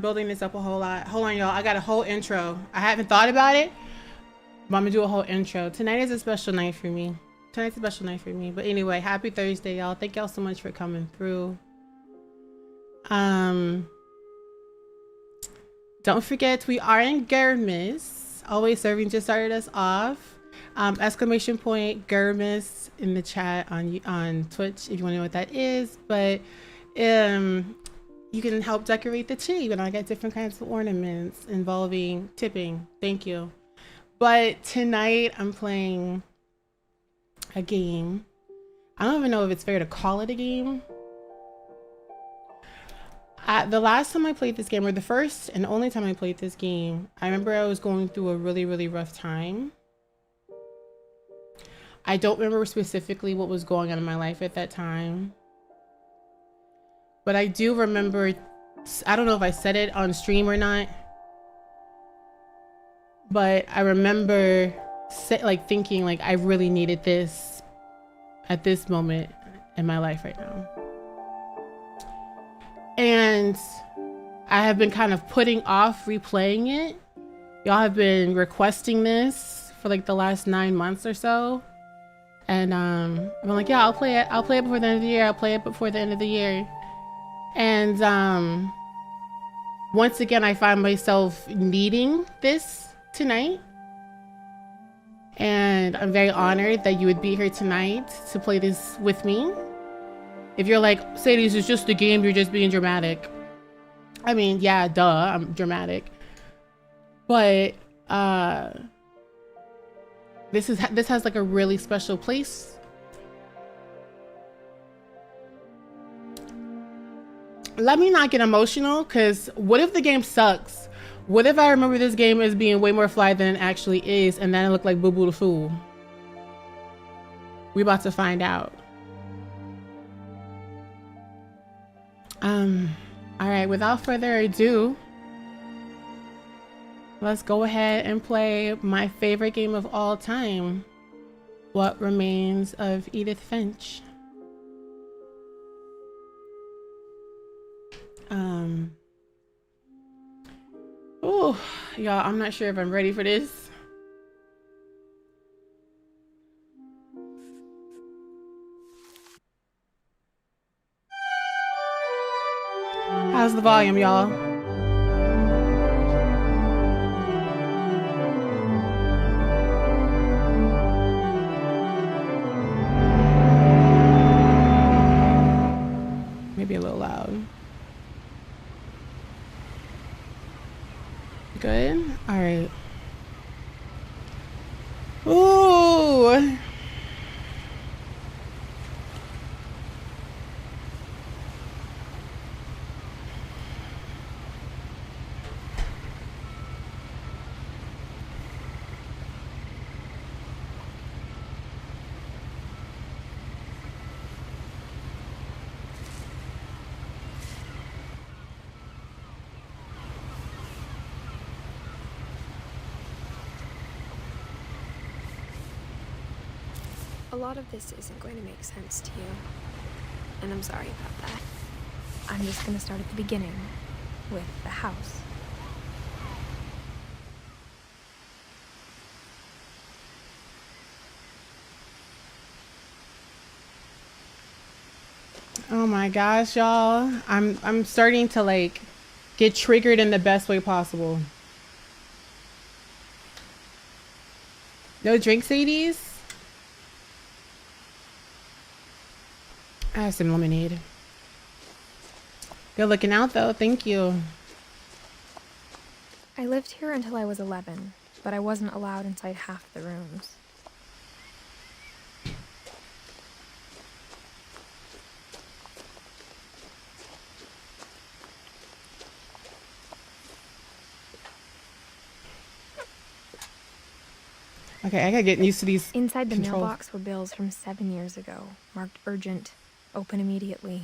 Building this up a whole lot. Hold on, y'all. I got a whole intro. I haven't thought about it, but I'm gonna do a whole intro. Tonight is a special night for me. Tonight's a special night for me. But anyway, happy Thursday, y'all. Thank y'all so much for coming through. Don't forget, we are in Gurmis. Always Serving just started us off. Exclamation point Gurmis in the chat on Twitch if you want to know what that is. But you can help decorate the tree when I get different kinds of ornaments involving tipping. Thank you. But tonight I'm playing a game. I don't even know if it's fair to call it a game. The last time I played this game, or the first and only time I played this game, I remember I was going through a really, really rough time. I don't remember specifically what was going on in my life at that time. But I do remember, I don't know if I said it on stream or not, but I remember thinking like I really needed this at this moment in my life right now. And I have been kind of putting off replaying it. Y'all have been requesting this for like the last 9 months or so. And I'm like, yeah, I'll play it. I'll play it before the end of the year. I'll play it before the end of the year. And once again, I find myself needing this tonight. And I'm very honored that you would be here tonight to play this with me. If you're like, Sadie's, it's just a game, you're just being dramatic. I mean, yeah, duh, I'm dramatic. But this has like a really special place. Let me not get emotional, because what if the game sucks? What if I remember this game as being way more fly than it actually is, and then it looked like Boo Boo the Fool? We about to find out. All right, without further ado, let's go ahead and play my favorite game of all time, What Remains of Edith Finch. Oh, y'all, I'm not sure if I'm ready for this. How's the volume, y'all? Maybe a little loud. Good. All right. Ooh. A lot of this isn't going to make sense to you, and I'm sorry about that. I'm just going to start at the beginning, with the house. Oh my gosh, y'all. I'm starting to like get triggered in the best way possible. No drink, Sadies? I have some lemonade. Good looking out though, thank you. I lived here until I was 11, but I wasn't allowed inside half the rooms. Okay, I gotta get used to these Inside the controls. mailbox were bills from 7 years ago, marked urgent, open immediately.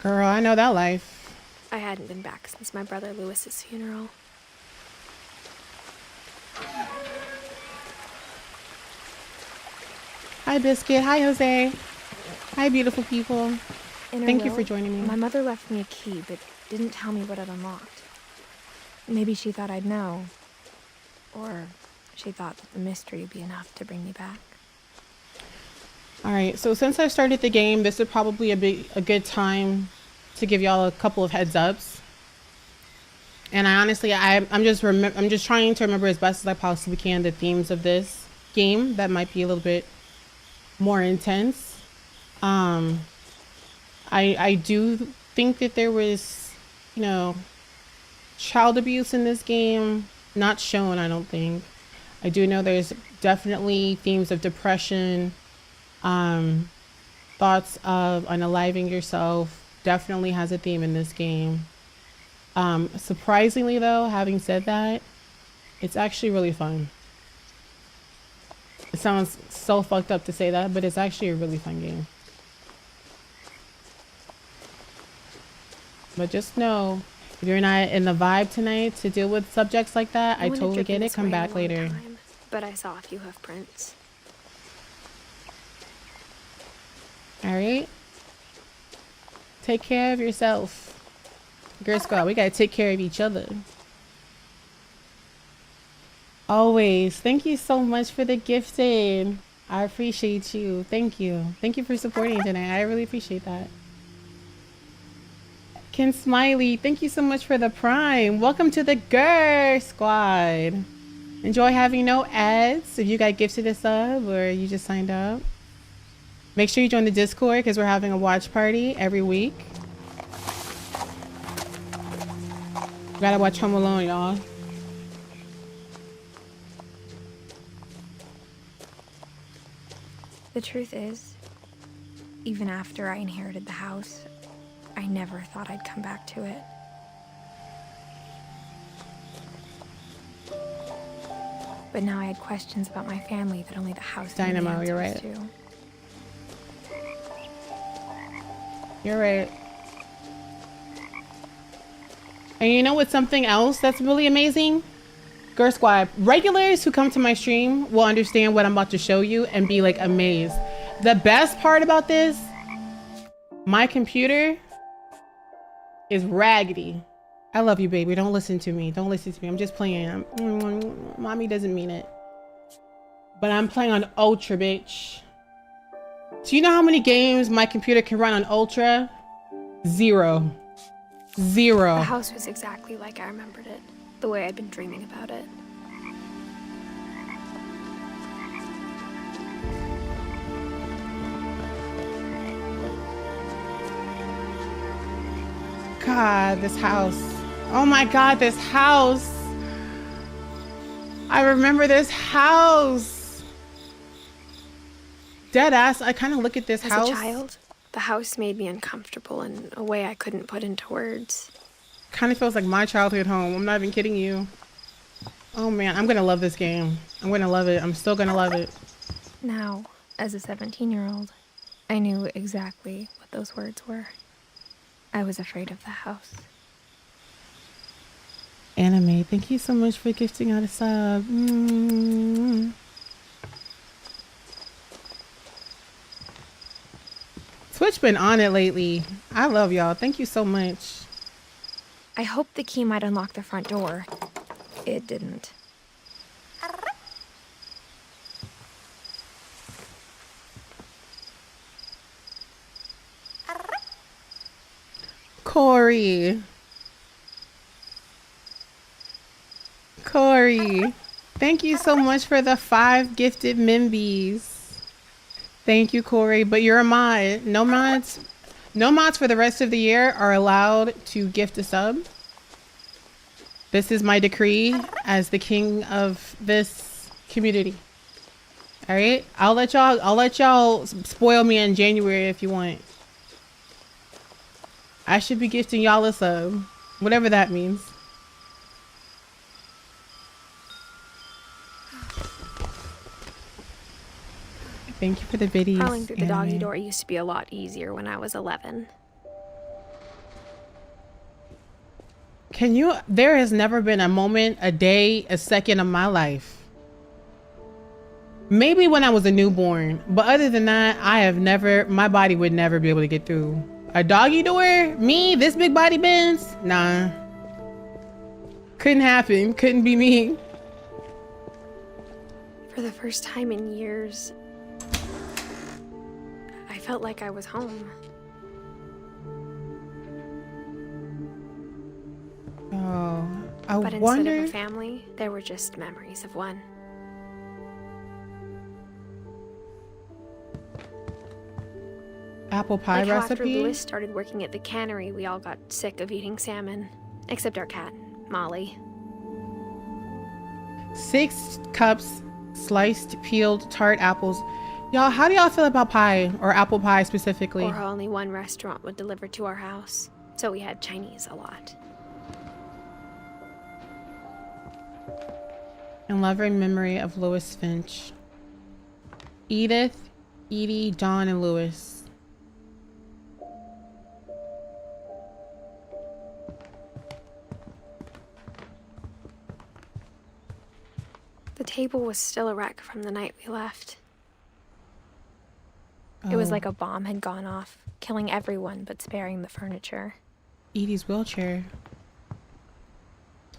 Girl, I know that life. I hadn't been back since my brother Lewis's funeral. Hi, Biscuit. Hi, Jose. Hi, beautiful people. In her Thank you will, for joining me. my mother left me a key, but didn't tell me what it unlocked. Maybe she thought I'd know. Or she thought that the mystery would be enough to bring me back. All right, so since I started the game, this is probably a good time to give y'all a couple of heads ups. And I'm just trying to remember as best as I possibly can the themes of this game that might be a little bit more intense. I do think that there was, you know, child abuse in this game. Not shown, I don't think. I do know there's definitely themes of depression, thoughts of unaliving yourself. Definitely has a theme in this game. Surprisingly though, having said that, it's actually really fun. It sounds so fucked up to say that, but it's actually a really fun game. But just know, if you're not in the vibe tonight to deal with subjects like that, I totally get it. Come back later. But I saw a few hoof prints. All right. Take care of yourself. Girl Squad, we gotta take care of each other. Always. Thank you so much for the gifting. I appreciate you. Thank you. Thank you for supporting tonight. I really appreciate that. Ken Smiley, thank you so much for the prime. Welcome to the Girl Squad. Enjoy having no ads. If you got gifted a sub or you just signed up, make sure you join the Discord because we're having a watch party every week. We gotta watch Home Alone, y'all. The truth is, even after I inherited the house, I never thought I'd come back to it. But now I had questions about my family that only the house knew the Dynamo, you're right. answers to. You're right. And you know what's something else that's really amazing? Girl Squad, regulars who come to my stream will understand what I'm about to show you and be like amazed. The best part about this, my computer is raggedy. I love you, baby. Don't listen to me. Don't listen to me. I'm just playing. Mommy doesn't mean it. But I'm playing on Ultra, bitch. Do you know how many games my computer can run on Ultra? Zero. The house was exactly like I remembered it, the way I'd been dreaming about it. God, this house. Oh my God, this house. I remember this house. Deadass, I kind of look at this house. As a child, the house made me uncomfortable in a way I couldn't put into words. Kind of feels like my childhood home. I'm not even kidding you. Oh man, I'm gonna love this game. I'm gonna love it. I'm still gonna love it. Now, as a 17-year-old, I knew exactly what those words were. I was afraid of the house. Anime, thank you so much for gifting out a sub. Twitch been on it lately. I love y'all. Thank you so much. I hoped the key might unlock the front door. It didn't. Corey, thank you so much for the 5 gifted Mimbies. Thank you, Corey. But you're a mod. No mods for the rest of the year are allowed to gift a sub. This is my decree as the king of this community. All right, I'll let y'all spoil me in January if you want. I should be gifting y'all a sub, whatever that means. Thank you for the biddies. Crawling through the doggy door used to be a lot easier when I was 11. There has never been a moment, a day, a second of my life Maybe when I was a newborn, but other than that, I have never, my body would never be able to get through a doggy door. Me, this big body Benz, nah, couldn't happen. Couldn't be me. For the first time in years, I felt like I was home. Oh, But instead of a family, there were just memories of one. Apple pie like how recipe. After Louis started working at the cannery, we all got sick of eating salmon, except our cat, Molly. 6 cups sliced peeled tart apples. Y'all, how do y'all feel about pie, or apple pie specifically? Or how only one restaurant would deliver to our house, so we had Chinese a lot. In loving memory of Louis Finch. Edith, Edie, John, and Louis. The table was still a wreck from the night we left. Oh. It was like a bomb had gone off, killing everyone but sparing the furniture. Edie's wheelchair.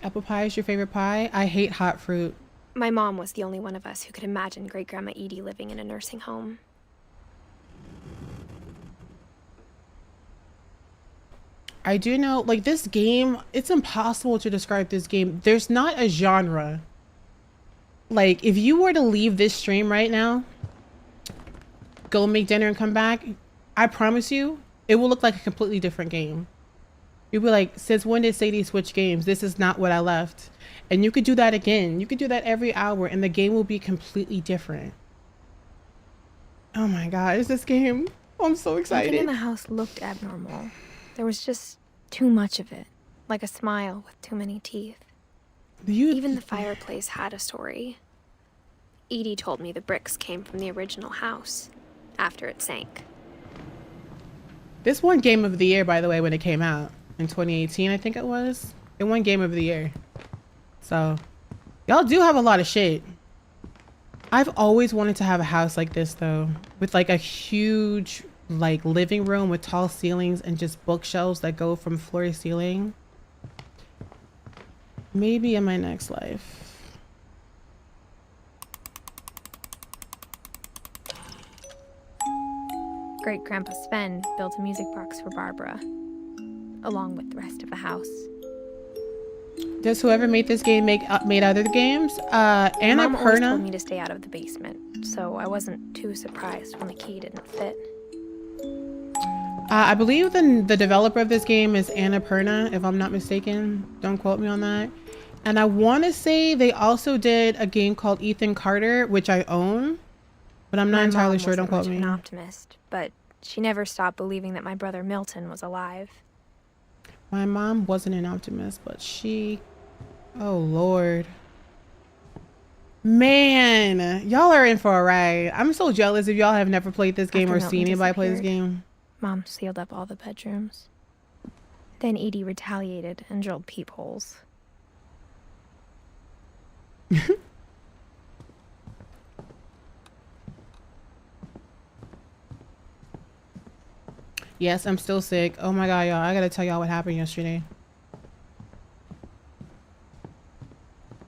Apple pie is your favorite pie? I hate hot fruit. My mom was the only one of us who could imagine Great-Grandma Edie living in a nursing home. I do know, like, this game, it's impossible to describe this game. There's not a genre. Like, if you were to leave this stream right now, go make dinner and come back, I promise you, it will look like a completely different game. You'll be like, since when did Sadie switch games? This is not what I left. And you could do that again. You could do that every hour and the game will be completely different. Oh my God, is this game? I'm so excited. Nothing in the house looked abnormal. There was just too much of it, like a smile with too many teeth. Even the fireplace had a story. Edie told me the bricks came from the original house, after it sank. This won Game of the Year, by the way, when it came out. In 2018, I think it was. It won Game of the Year. So, y'all do have a lot of shit. I've always wanted to have a house like this, though. With like a huge, like, living room with tall ceilings and just bookshelves that go from floor to ceiling. Maybe in my next life. Great-Grandpa Sven built a music box for Barbara, along with the rest of the house. Does whoever made this game made other games? Mom always told me to stay out of the basement, so I wasn't too surprised when the key didn't fit. I believe the developer of this game is Annapurna, if I'm not mistaken. Don't quote me on that. And I want to say they also did a game called Ethan Carter, which I own, but I'm not entirely sure. Don't quote me. My mom wasn't much of an optimist, but she never stopped believing that my brother Milton was alive. My mom wasn't an optimist, but she... Oh, Lord. Man, y'all are in for a ride. I'm so jealous if y'all have never played this game or seen anybody play this game. Mom sealed up all the bedrooms. Then Edie retaliated and drilled peepholes. Yes, I'm still sick. Oh my God, y'all. I gotta tell y'all what happened yesterday.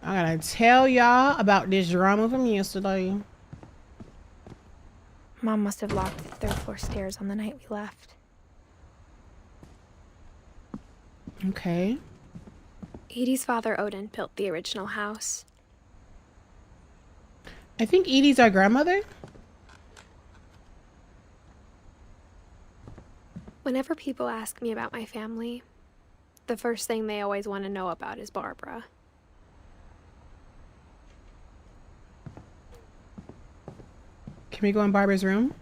I gotta tell y'all about this drama from yesterday. Mom must have locked the third floor stairs on the night we left. Okay. Edie's father Odin built the original house. I think Edie's our grandmother. Whenever people ask me about my family, the first thing they always want to know about is Barbara. Can we go in Barbara's room?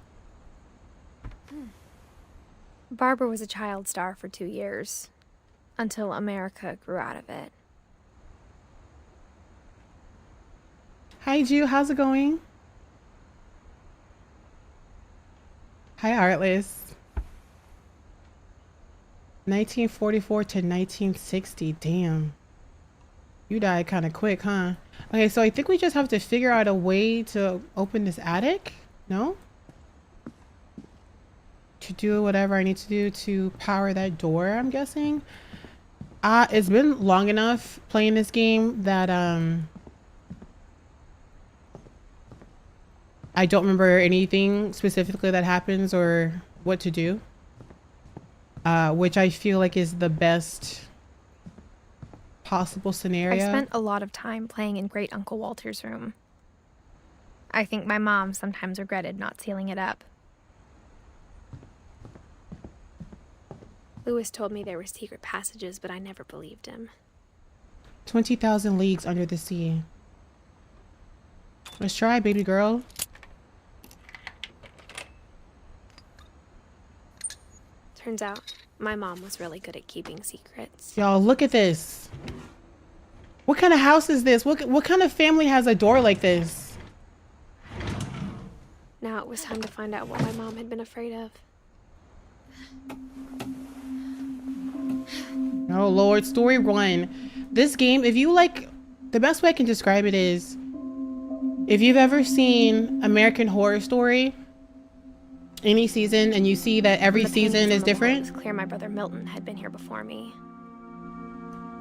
Barbara was a child star for 2 years, until America grew out of it. Hi, Ju. How's it going? Hi, Artless. 1944 to 1960. Damn. You died kind of quick, huh? Okay, so I think we just have to figure out a way to open this attic. No? To do whatever I need to do to power that door, I'm guessing. It's been long enough playing this game that I don't remember anything specifically that happens or what to do. Which I feel like is the best possible scenario. I spent a lot of time playing in Great Uncle Walter's room. I think my mom sometimes regretted not sealing it up. Lewis told me there were secret passages, but I never believed him. 20,000 leagues under the sea. Let's try, baby girl. Turns out, my mom was really good at keeping secrets. Y'all, look at this. What kind of house is this? What kind of family has a door like this? Now it was time to find out what my mom had been afraid of. Oh Lord, story 1. This game, if you like, the best way I can describe it is, if you've ever seen American Horror Story, any season, and you see that every season is different. It was clear my brother Milton had been here before me.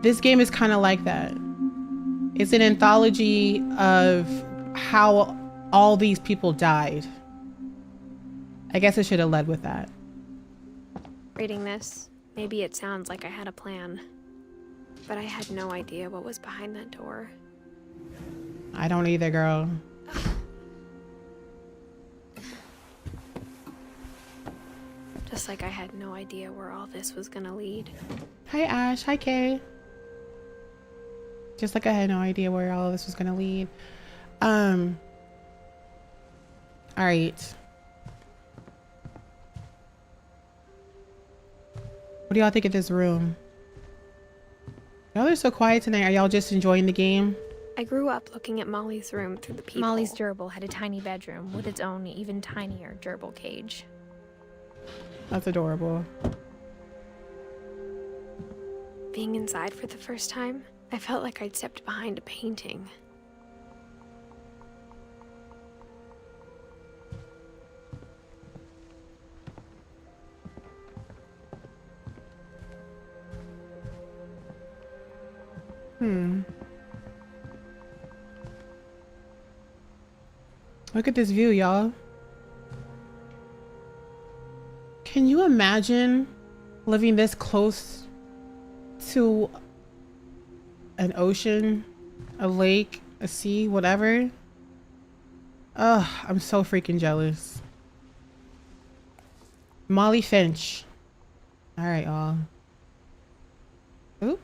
This game is kind of like that. It's an anthology of how all these people died. I guess I should have led with that. Reading this, maybe it sounds like I had a plan, but I had no idea what was behind that door. I don't either, girl. Just like I had no idea where all this was gonna lead. Hi Ash, hi Kay. Just like I had no idea where all of this was gonna lead. All right. What do y'all think of this room? Y'all are so quiet tonight. Are y'all just enjoying the game? I grew up looking at Molly's room through the peephole. Molly's gerbil had a tiny bedroom with its own even tinier gerbil cage. That's adorable. Being inside for the first time, I felt like I'd stepped behind a painting. Look at this view, y'all. Can you imagine living this close to an ocean, a lake, a sea, whatever? Ugh, I'm so freaking jealous. Molly Finch. All right, y'all. Oop.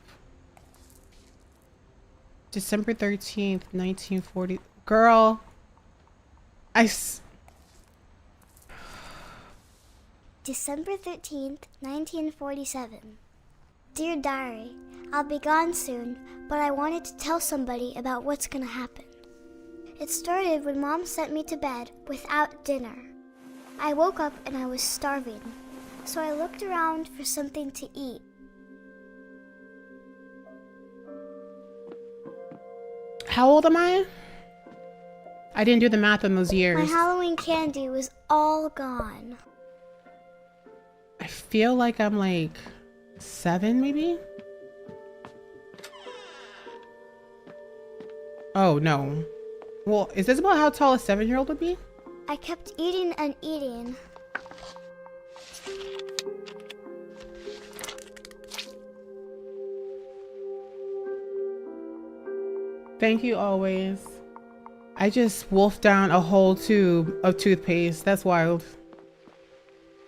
December 13th, 1940. Girl. December 13th, 1947. Dear Diary, I'll be gone soon, but I wanted to tell somebody about what's gonna happen. It started when Mom sent me to bed without dinner. I woke up and I was starving, so I looked around for something to eat. How old am I? I didn't do the math on those years. My Halloween candy was all gone. I feel like I'm like 7 maybe? Oh no. Well, is this about how tall a 7-year-old would be? I kept eating and eating. Thank you always. I just wolfed down a whole tube of toothpaste. That's wild.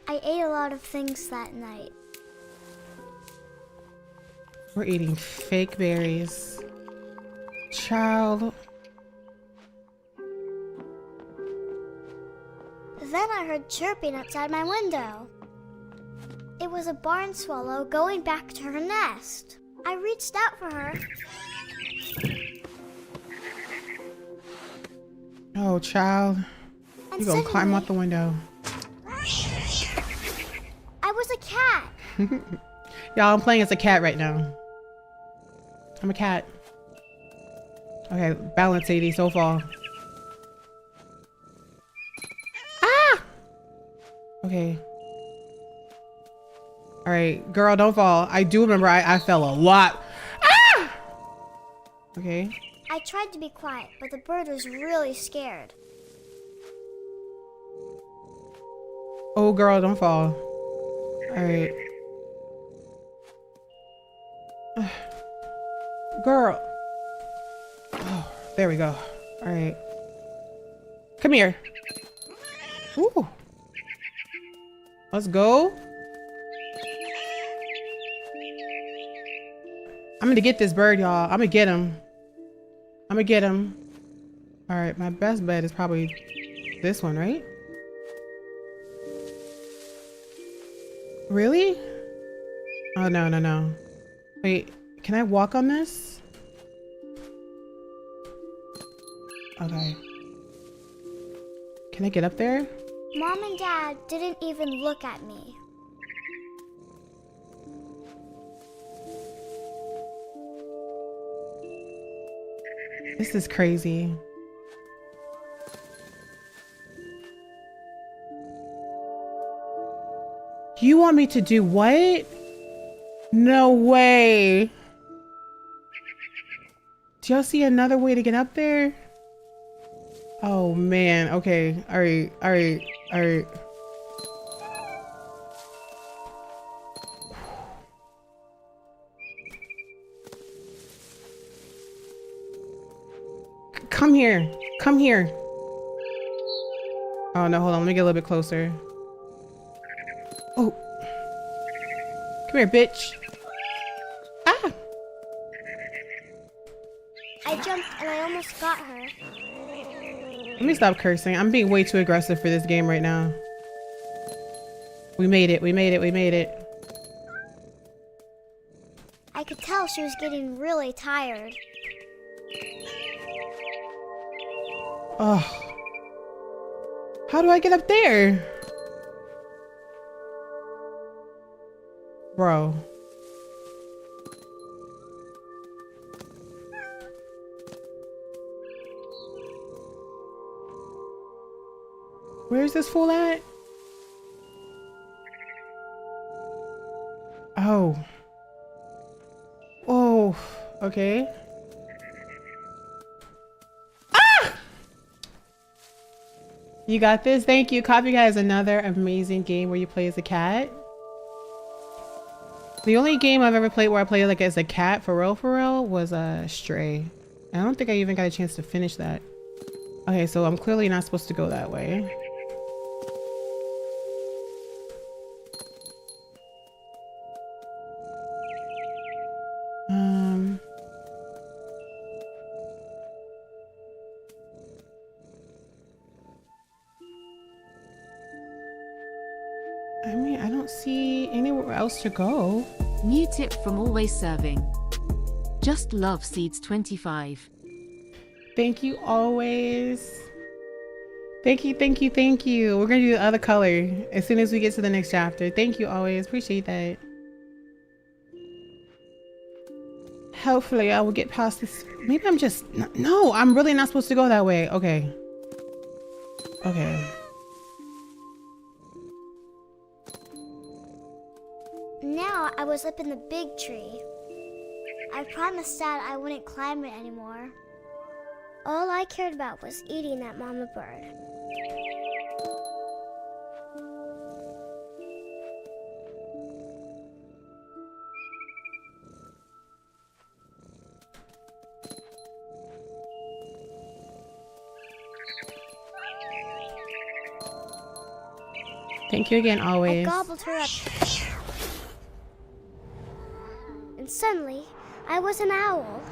I ate a lot of things that night. We're eating fake berries. Child. Then I heard chirping outside my window. It was a barn swallow going back to her nest. I reached out for her. Oh, child. And You gonna climb suddenly, out the window. I was a cat. Y'all, I'm playing as a cat right now. I'm a cat. Okay, balance, Sadie. So fall. Ah! Okay. All right, girl, don't fall. I do remember I fell a lot. Ah! Okay. I tried to be quiet, but the bird was really scared. Oh, girl, don't fall. All right. Girl. Oh, there we go. All right. Come here. Ooh. Let's go. I'm gonna get this bird, y'all. I'm gonna get him. I'm gonna get him. All right, my best bet is probably this one, right? Really? Oh, no, no, no. Wait, can I walk on this? Okay. Can I get up there? Mom and Dad didn't even look at me. This is crazy. You want me to do what? No way. Do y'all see another way to get up there? Oh man, okay. All right, all right, all right. Come here, come here. Oh no, hold on, let me get a little bit closer. Oh. Come here, bitch. Ah! I jumped and I almost got her. Let me stop cursing. I'm being way too aggressive for this game right now. We made it, we made it, we made it. I could tell she was getting really tired. Oh. How do I get up there? Bro. Where's this fool at? Oh. Oh, okay. Ah! You got this. Thank you. Copycat is another amazing game where you play as a cat. The only game I've ever played where I played like as a cat for real was Stray. I don't think I even got a chance to finish that. Okay, so I'm clearly not supposed to go that way. I mean, I don't see anywhere else to go. New tip from Always Serving. Just love Seeds 25. Thank you, Always. Thank you, thank you, thank you. We're gonna do the other color as soon as we get to the next chapter. Thank you, Always. Appreciate that. Hopefully I will get past this. Maybe I'm just, no, I'm really not supposed to go that way. Okay. Okay. Now I was up in the big tree. I promised Dad I wouldn't climb it anymore. All I cared about was eating that mama bird. Thank you again, Always. I gobbled her up. And suddenly, I was an owl.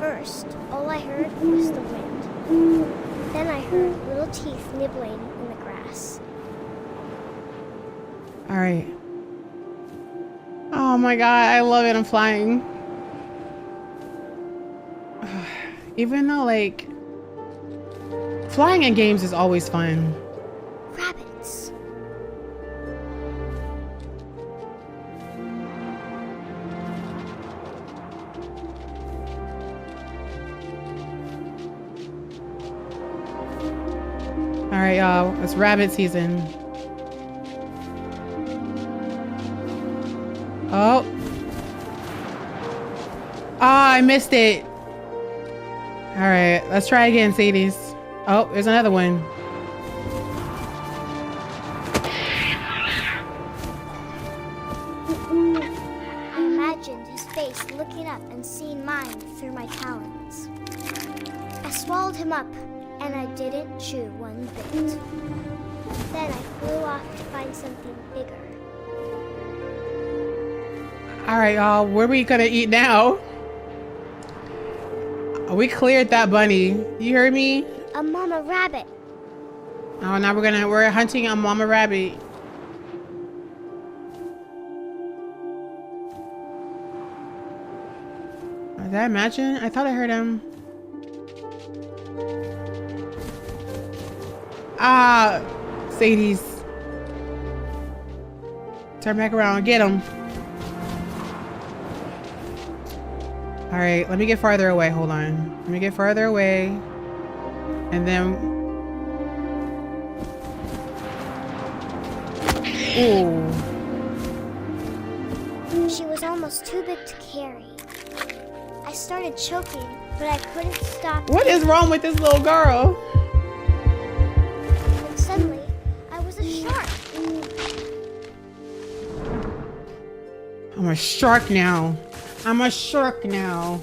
First, all I heard was the wind. Then I heard little teeth nibbling in the grass. All right. Oh my God, I love it. I'm flying. Even though, like, flying in games is always fun. Rabbits. right, y'all. It's rabbit season. Oh. Ah, I missed it. All right, let's try again, Sadies. Oh, there's another one. I imagined his face looking up and seeing mine through my talons. I swallowed him up, and I didn't chew one bit. Then I flew off to find something bigger. All right, y'all. What are we gonna eat now? We cleared that bunny. You heard me? A mama rabbit. Oh, now we're hunting a mama rabbit. Did I imagine? I thought I heard him. Ah, Sadie's. Turn back around. Get him. All right, let me get farther away. Hold on. Let me get farther away. And then... Ooh. She was almost too big to carry. I started choking, but I couldn't stop. What is wrong with this little girl? And suddenly, I was a shark. I'm a shark now. I'm a shark now.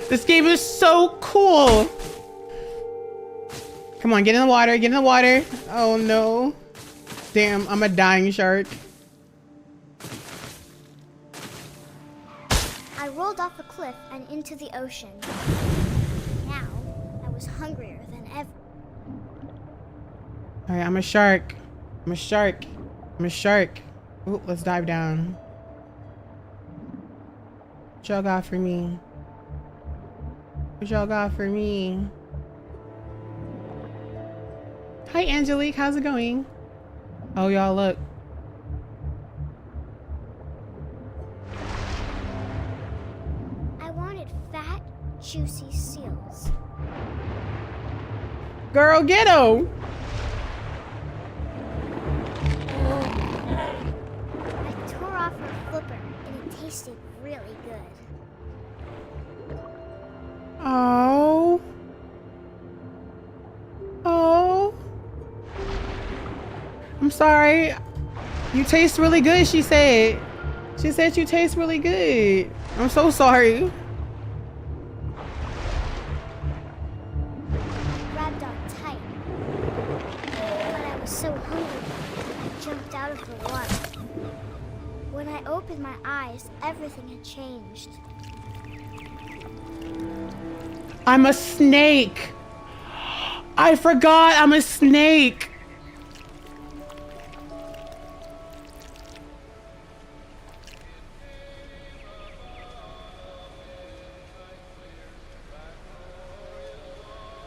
This game is so cool. Come on, get in the water, get in the water. Oh no. Damn, I'm a dying shark. I rolled off a cliff and into the ocean. Now, I was hungrier than ever. All right, I'm a shark. I'm a shark. I'm a shark. Ooh, let's dive down. What y'all got for me? What y'all got for me? Hi, Angelique. How's it going? Oh, y'all, look. I wanted fat, juicy seals. Girl, get him. I tore off her flipper, and it tasted really good. Oh. Oh. I'm sorry. You taste really good, she said. She said you taste really good. I'm so sorry. I grabbed on tight. But I was so hungry, I jumped out of the water. When I opened my eyes, everything had changed. I'm a snake. I forgot I'm a snake.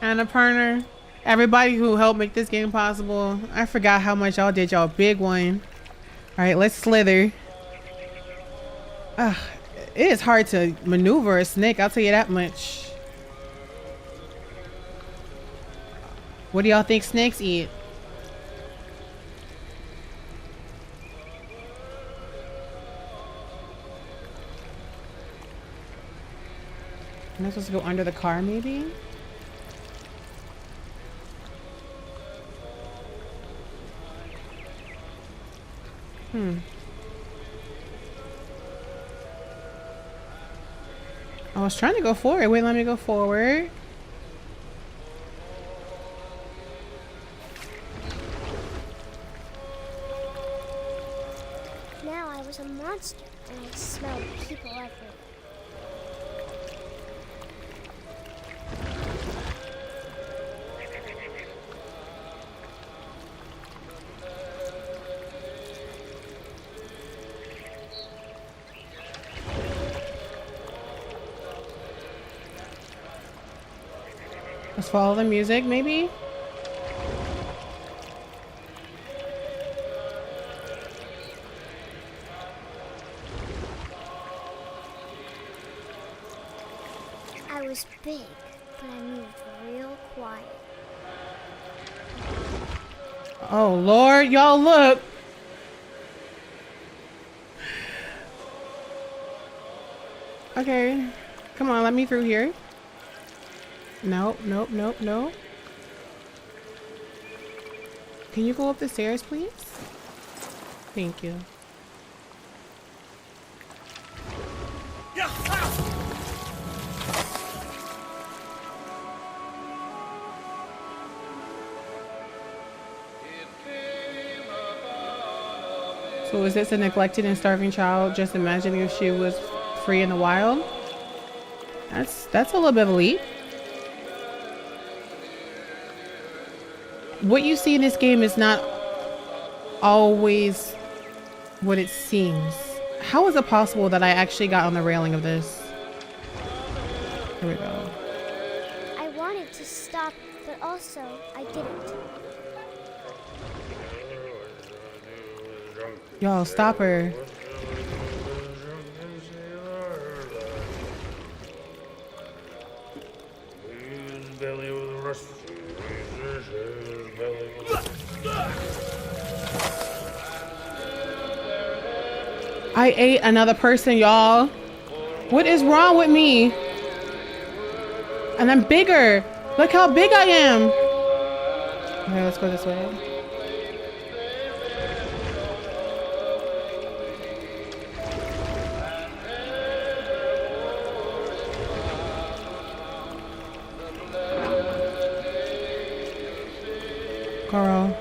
Annapurna, everybody who helped make this game possible. I forgot how much y'all did, y'all big one. All right, let's slither. It is hard to maneuver a snake, I'll tell you that much. What do y'all think snakes eat? Am I supposed to go under the car, maybe? I was trying to go forward. Wait, let me go forward. Now I was a monster, and I smelled people everywhere. Let's follow the music, maybe? I was big, but I moved real quiet. Oh, Lord, y'all look. Okay. Come on, let me through here. Nope, nope, nope, nope. Can you go up the stairs, please? Thank you. So is this a neglected and starving child just imagining if she was free in the wild? That's a little bit of a leap. What you see in this game is not always what it seems. How is it possible that I actually got on the railing of this? Here we go. I wanted to stop, but also I didn't. Y'all, stop her. I ate another person, y'all. What is wrong with me? And I'm bigger. Look how big I am. Okay, let's go this way. Girl.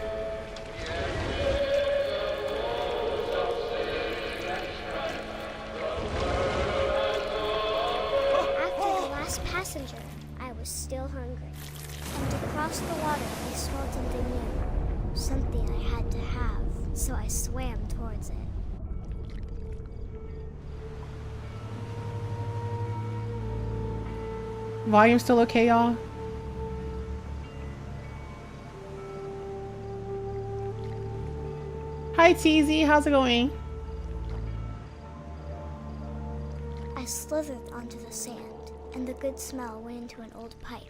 Passenger, I was still hungry. And to cross the water, I smelled something new. Something I had to have, so I swam towards it. Volume still okay, y'all? Hi, TZ. How's it going? I slithered onto the sand, and the good smell went into an old pipe.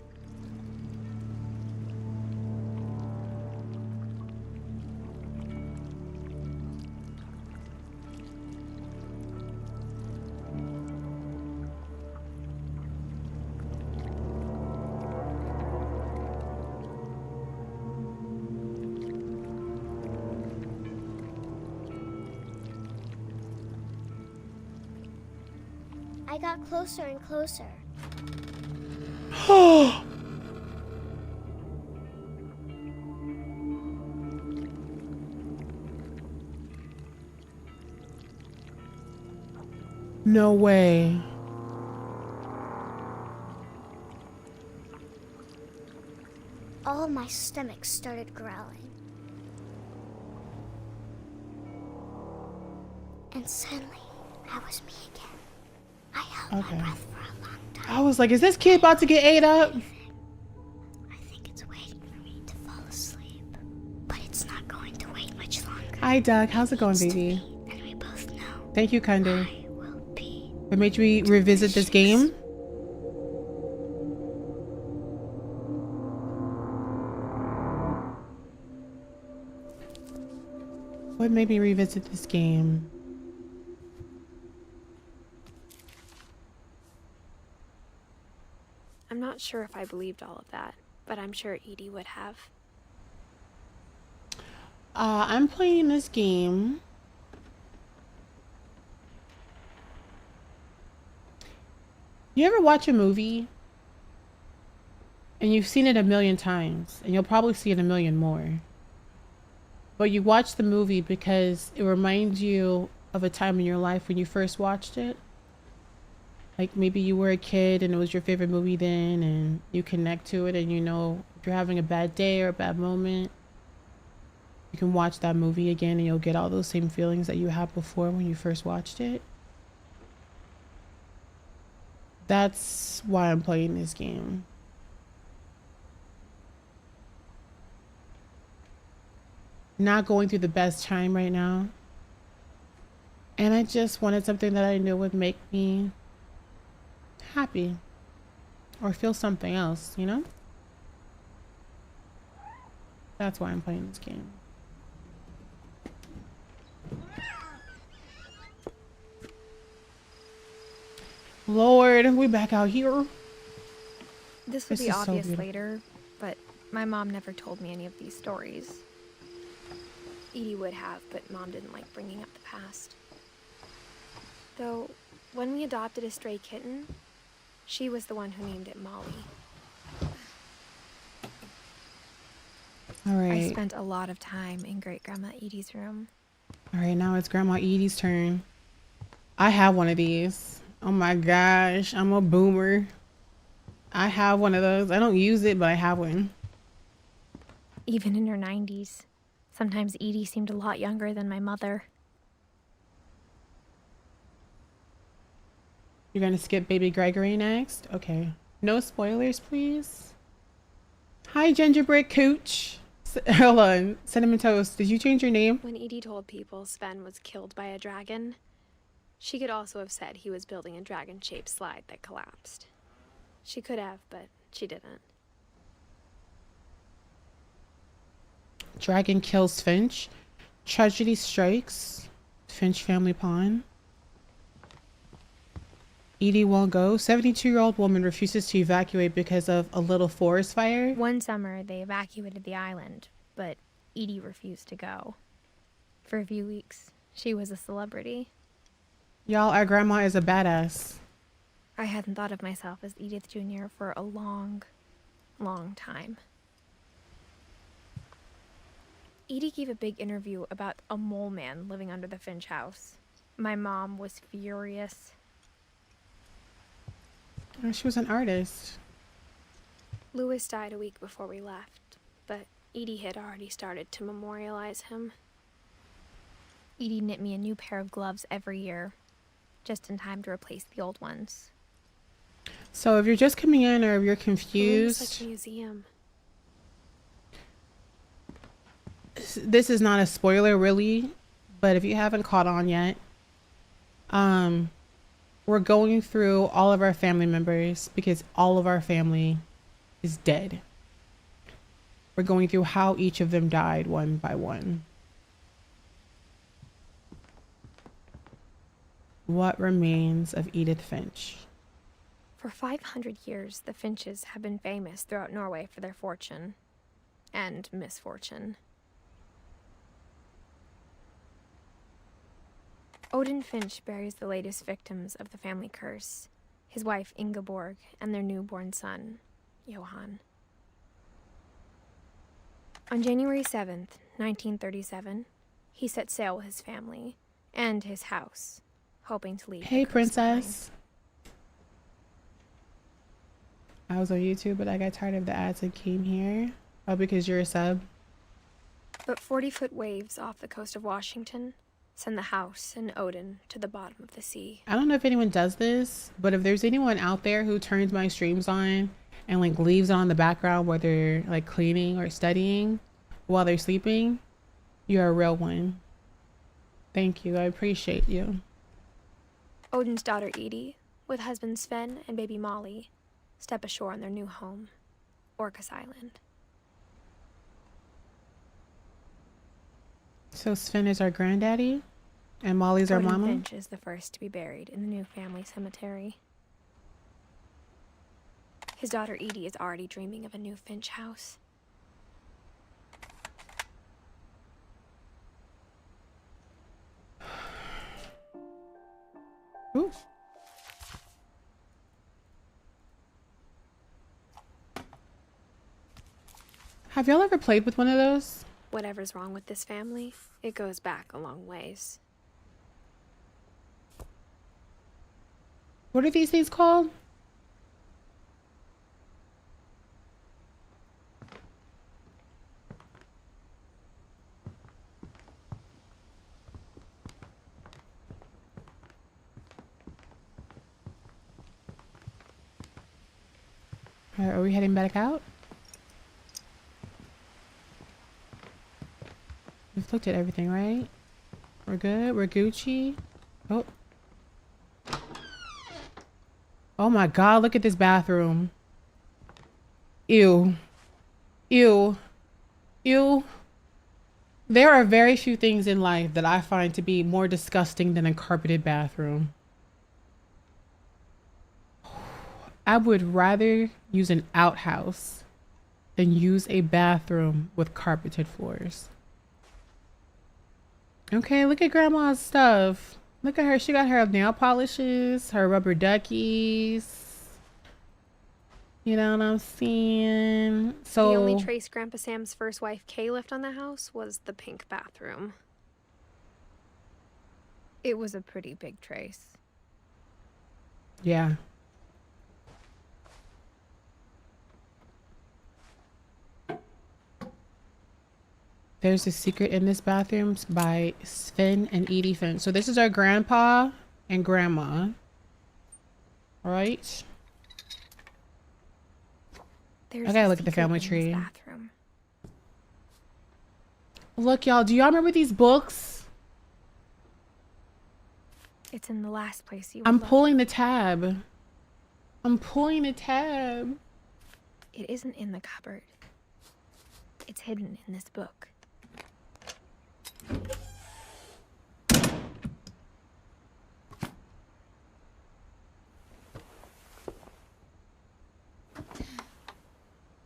I got closer and closer. No way. All of my stomach started growling. And suddenly, I was me again. I held my breath for a long time. I was like, is this kid about to get ate up? I think it's waiting for me to fall asleep. But it's not going to wait much longer. Hi, Doug. How's it going, baby? And we both know. Thank you, Kinder. I will be. What made you revisit this game? What made me revisit this game? I'm not sure if I believed all of that, but I'm sure Edie would have. I'm playing this game. You ever watch a movie and you've seen it a million times and you'll probably see it a million more, but you watch the movie because it reminds you of a time in your life when you first watched it? Like maybe you were a kid and it was your favorite movie then and you connect to it, and you know if you're having a bad day or a bad moment, you can watch that movie again and you'll get all those same feelings that you had before when you first watched it. That's why I'm playing this game. Not going through the best time right now. And I just wanted something that I knew would make me happy or feel something else, you know? That's why I'm playing this game. Lord, we back out here. This would This be is so obvious beautiful. later, but my mom never told me any of these stories. Edie would have, but Mom didn't like bringing up the past. Though, when we adopted a stray kitten, she was the one who named it Molly. All I right. spent a lot of time in Great Grandma Edie's room. All right, now it's Grandma Edie's turn. I have one of these. Oh my gosh, I'm a boomer. I have one of those. I don't use it, but I have one. Even in her 90s. Sometimes Edie seemed a lot younger than my mother. You're gonna skip baby Gregory next? Okay. No spoilers, please. Hi, Gingerbread Cooch. Hold on. Cinnamon Toast, did you change your name? When Edie told people Sven was killed by a dragon, she could also have said he was building a dragon-shaped slide that collapsed. She could have, but she didn't. Dragon kills Finch. Tragedy strikes. Finch family pawn. Edie won't go. 72-year-old woman refuses to evacuate because of a little forest fire. One summer, they evacuated the island, but Edie refused to go. For a few weeks, she was a celebrity. Y'all, our grandma is a badass. I hadn't thought of myself as Edith Jr. for a long, long time. Edie gave a big interview about a mole man living under the Finch house. My mom was furious. Oh, she was an artist. Louis died a week before we left, but Edie had already started to memorialize him. Edie knit me a new pair of gloves every year, just in time to replace the old ones. So if you're just coming in or if you're The room confused, was like a museum. this is not a spoiler really, but if you haven't caught on yet, we're going through all of our family members because all of our family is dead. We're going through how each of them died one by one. What remains of Edith Finch? For 500 years, the Finches have been famous throughout Norway for their fortune and misfortune. Odin Finch buries the latest victims of the family curse, his wife Ingeborg and their newborn son, Johan. On January 7th, 1937, he set sail with his family and his house, hoping to leave. Hey, the coast behind. princess. I was on YouTube, but I got tired of the ads and came here. Oh, because you're a sub. But 40-foot waves off the coast of Washington send the house and Odin to the bottom of the sea. I don't know if anyone does this, but if there's anyone out there who turns my streams on and like leaves on the background while they're like cleaning or studying while they're sleeping, you're a real one. Thank you. I appreciate you. Odin's daughter Edie, with husband Sven and baby Molly, step ashore on their new home, Orcas Island. So Sven is our granddaddy and Molly's our Odin mama. Finch is the first to be buried in the new family cemetery. His daughter Edie is already dreaming of a new Finch house. Ooh. Have y'all ever played with one of those? Whatever's wrong with this family, it goes back a long ways. What are these things called? Are we heading back out? We've looked at everything, right? We're good. We're Gucci. Oh. Oh my God, look at this bathroom. Ew. Ew. Ew. There are very few things in life that I find to be more disgusting than a carpeted bathroom. I would rather use an outhouse than use a bathroom with carpeted floors. Okay, look at grandma's stuff. Look at her. She got her nail polishes, her rubber duckies. You know what I'm saying? So the only trace Grandpa Sam's first wife Kay left on the house was the pink bathroom. It was a pretty big trace. yeah. There's a Secret in This Bathroom by Sven and Edie Finn. So this is our grandpa and grandma. All right. There's I gotta a look at the secret family in this tree. bathroom. Look, y'all, do y'all remember these books? It's in the last place you I'm would look. pulling the tab. I'm pulling the tab. It isn't in the cupboard. It's hidden in this book.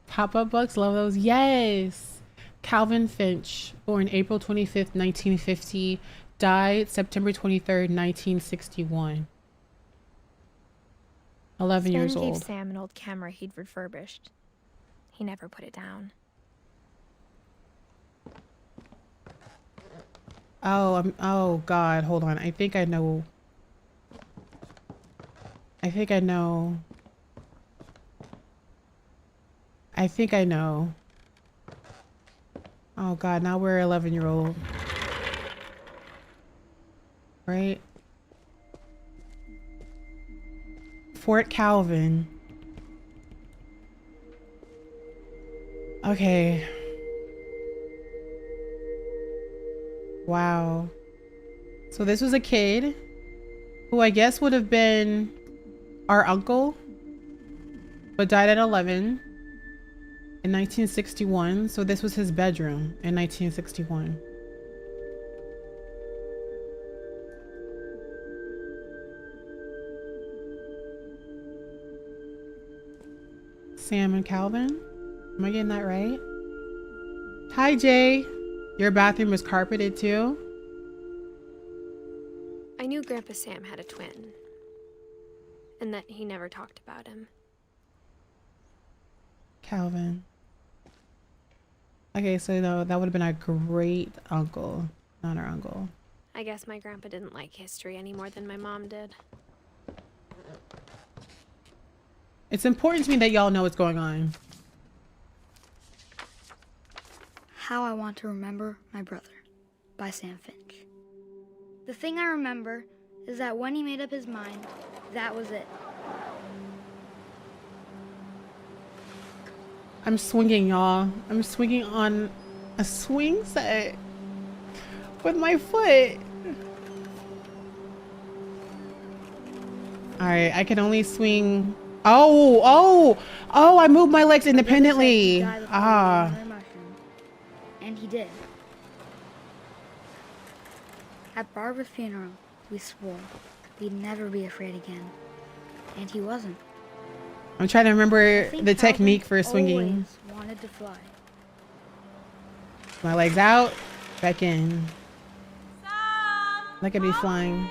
Pop-up books, love those. Yes. Calvin Finch, born April 25th, 1950, died September 23rd, 1961. 11 years Sven gave old. Sam an old camera he'd refurbished. He never put it down. Oh God, hold on. I think I know. I think I know. I think I know. Oh God, now we're 11-year-old. Right? Fort Calvin. Okay. Wow. So this was a kid who I guess would have been our uncle, but died at 11 in 1961. So this was his bedroom in 1961. Sam and Calvin. Am I getting that right? Hi, Jay. Your bathroom is carpeted too? I knew Grandpa Sam had a twin, and that he never talked about him. Calvin. Okay, so no, that would have been our great uncle, not our uncle. I guess my grandpa didn't like history any more than my mom did. It's important to me that y'all know what's going on. How I Want to Remember My Brother by Sam Finch. The thing I remember is that when he made up his mind, that was it. I'm swinging, y'all. I'm swinging on a swing set with my foot. All right, I can only swing. Oh, I moved my legs independently. And he did. At Barbara's funeral, we swore we'd never be afraid again. And he wasn't. I'm trying to remember I think the Calvin technique for swinging. always wanted to fly. My legs out, back in. Like I'd be flying.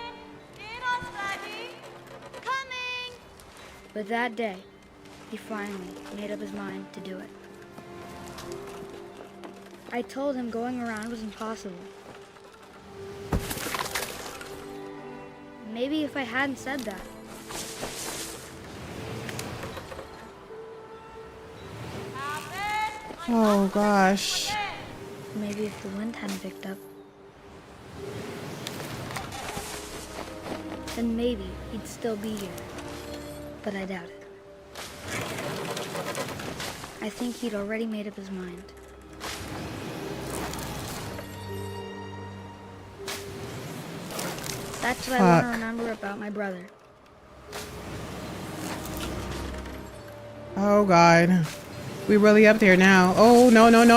But that day, he finally made up his mind to do it. I told him going around was impossible. Maybe if I hadn't said that. Oh gosh. Maybe if the wind hadn't picked up. Then maybe he'd still be here. But I doubt it. I think he'd already made up his mind. That's what I want to remember about my brother. Oh God. We really up there now. Oh no. The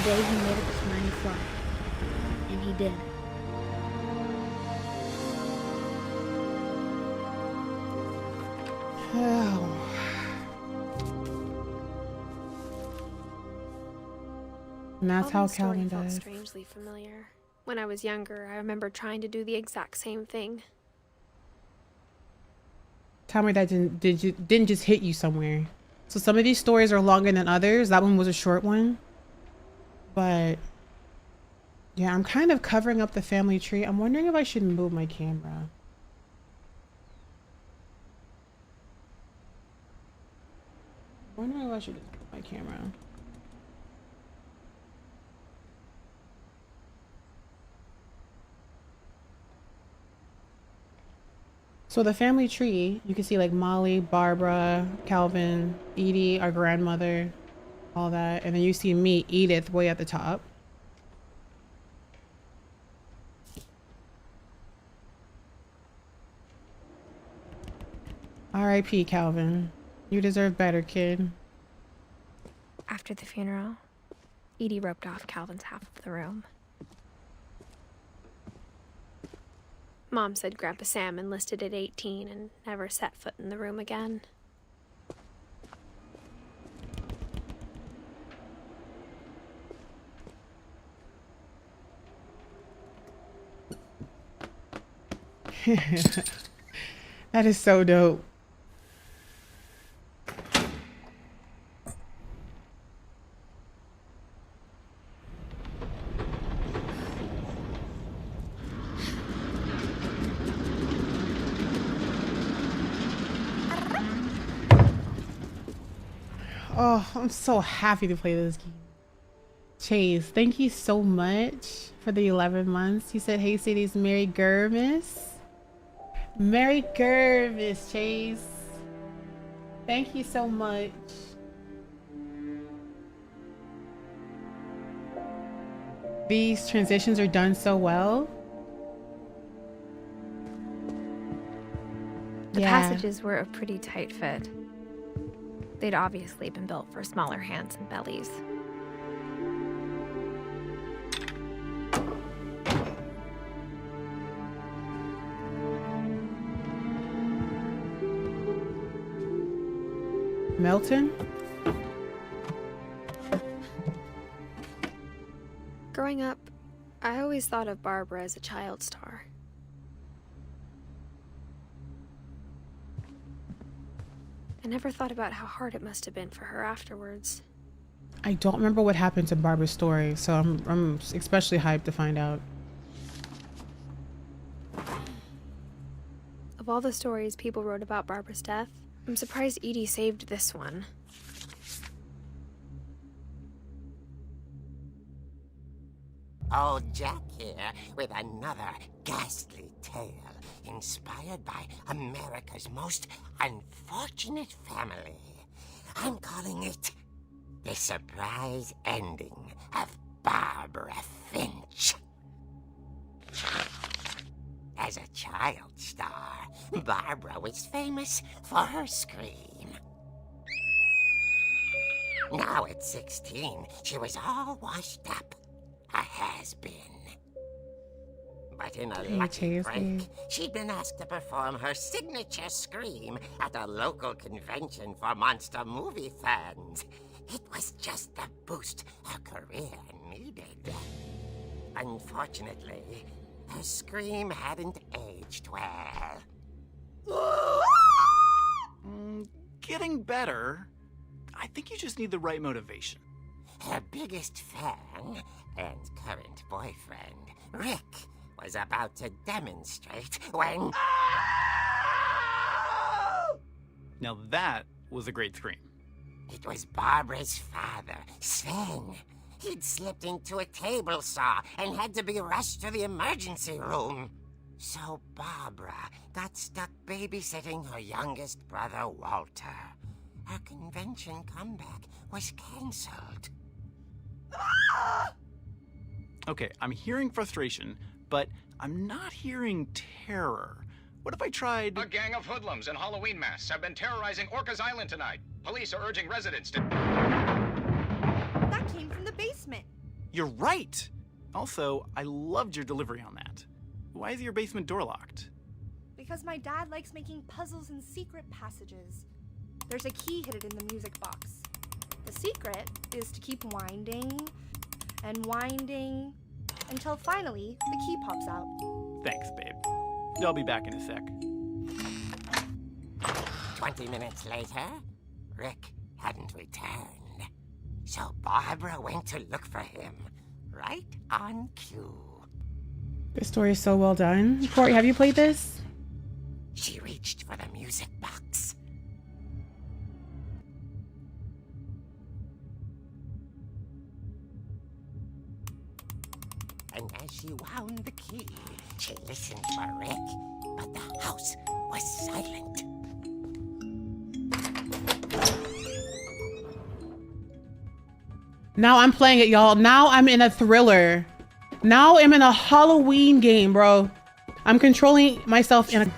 day he made up his mind to fly. And he did. Oh. And that's how Calvin felt does. Strangely familiar. When I was younger, I remember trying to do the exact same thing. Tell me that didn't just hit you somewhere. So some of these stories are longer than others. That one was a short one. But yeah, I'm kind of covering up the family tree. I'm wondering if I should move my camera. I'm wondering if I should move my camera. So the family tree, you can see like Molly, Barbara, Calvin, Edie, our grandmother, all that. And then you see me, Edith, way at the top. R.I.P. Calvin. You deserve better, kid. After the funeral, Edie roped off Calvin's half of the room. Mom said Grandpa Sam enlisted at 18 and never set foot in the room again. That is so dope. Oh, I'm so happy to play this game. Chase, thank you so much for the 11 months. You said, hey, cities, Merry Germis. Merry Germis, Chase. Thank you so much. These transitions are done so well. The passages were a pretty tight fit. They'd obviously been built for smaller hands and bellies. Melton? Growing up, I always thought of Barbara as a child star. I never thought about how hard it must have been for her afterwards. I don't remember what happened to Barbara's story, so I'm especially hyped to find out. Of all the stories people wrote about Barbara's death, I'm surprised Edie saved this one. Old Jack here with another ghastly tale inspired by America's most unfortunate family. I'm calling it The Surprise Ending of Barbara Finch. As a child star, Barbara was famous for her scream. Now at 16, she was all washed up. A has-been. But in a lucky break, she'd been asked to perform her signature scream at a local convention for monster movie fans. It was just the boost her career needed. Unfortunately, her scream hadn't aged well. Getting better. I think you just need the right motivation. Her biggest fan and current boyfriend, Rick, was about to demonstrate when... Now that was a great scream. It was Barbara's father, Sven. He'd slipped into a table saw and had to be rushed to the emergency room. So Barbara got stuck babysitting her youngest brother, Walter. Her convention comeback was cancelled. Okay, I'm hearing frustration, but I'm not hearing terror. What if I tried... A gang of hoodlums in Halloween masks have been terrorizing Orcas Island tonight. Police are urging residents to... That came from the basement. You're right! Also, I loved your delivery on that. Why is your basement door locked? Because because my dad likes making puzzles and secret passages. There's a key hidden in the music box. The secret is to keep winding and winding until finally the key pops out. Thanks, babe. I'll be back in a sec. 20 minutes later, Rick hadn't returned. So Barbara went to look for him, right on cue. This story is so well done. Corey, have you played this? She reached for the music box. And as she wound the key, she listened for Rick, but the house was silent. Now I'm playing it, y'all. Now I'm in a thriller. Now I'm in a Halloween game, bro. I'm controlling myself in a...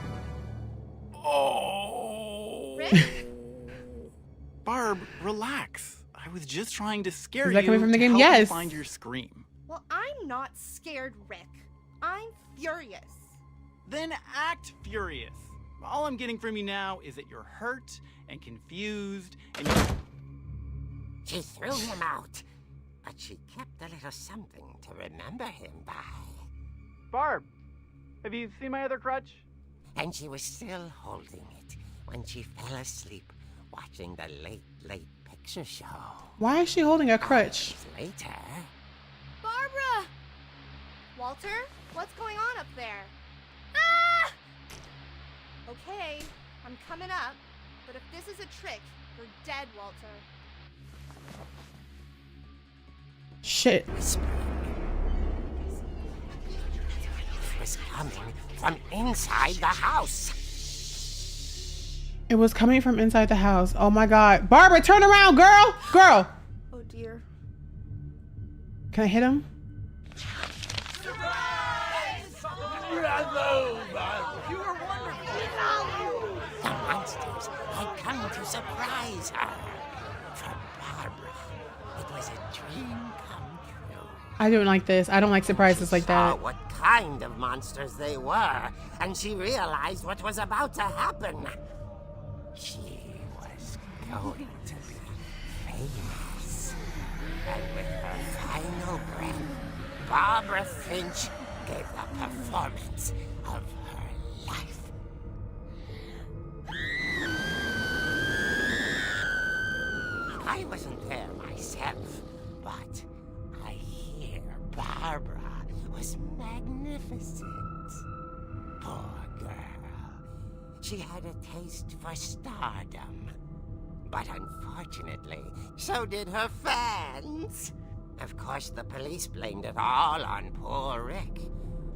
Oh. Rick? Barb, relax. I was just trying to scare Is that you coming from the to game? help you Yes. find your scream. Well, I'm not scared, Rick. I'm furious. Then act furious. All I'm getting from you now is that you're hurt and confused and you... She threw him out, but she kept a little something to remember him by. Barb, have you seen my other crutch? And she was still holding it when she fell asleep watching the late picture show. Why is she holding a crutch? Hours later... Barbara! Walter, what's going on up there? Ah! Okay, I'm coming up, but if this is a trick, you're dead, Walter. Shit. Whispering. It was coming from inside the house. It was coming from inside the house. Oh my God. Barbara, turn around, girl! Girl! Oh dear. Can I hit him? The monsters had come to surprise her. For Barbara, it was a dream come true. I don't like this. I don't like surprises like Saw that. what kind of monsters they were, and she realized what was about to happen. She was going to be famous. And with her final breath, Barbara Finch gave the performance of her life. I wasn't there myself, but I hear Barbara was magnificent. Poor girl. She had a taste for stardom. But unfortunately, so did her fans. Of course, the police blamed it all on poor Rick,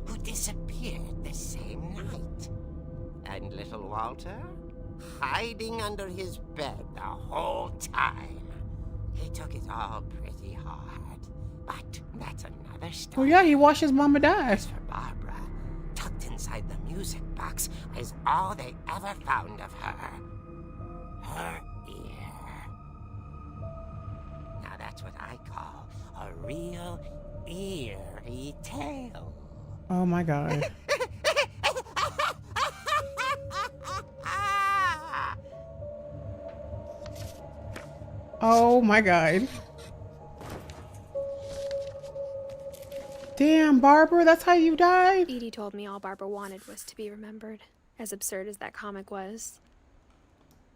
who disappeared the same night. And little Walter? Hiding under his bed the whole time. He took it all pretty hard. But that's another story. Well, yeah, he watched his mama die. As for Barbara, tucked inside the music box is all they ever found of her. Her ear. Now that's what I call a real eerie tale. Oh my God. Oh my God. Damn, Barbara, that's how you died? Edie told me all Barbara wanted was to be remembered, as absurd as that comic was.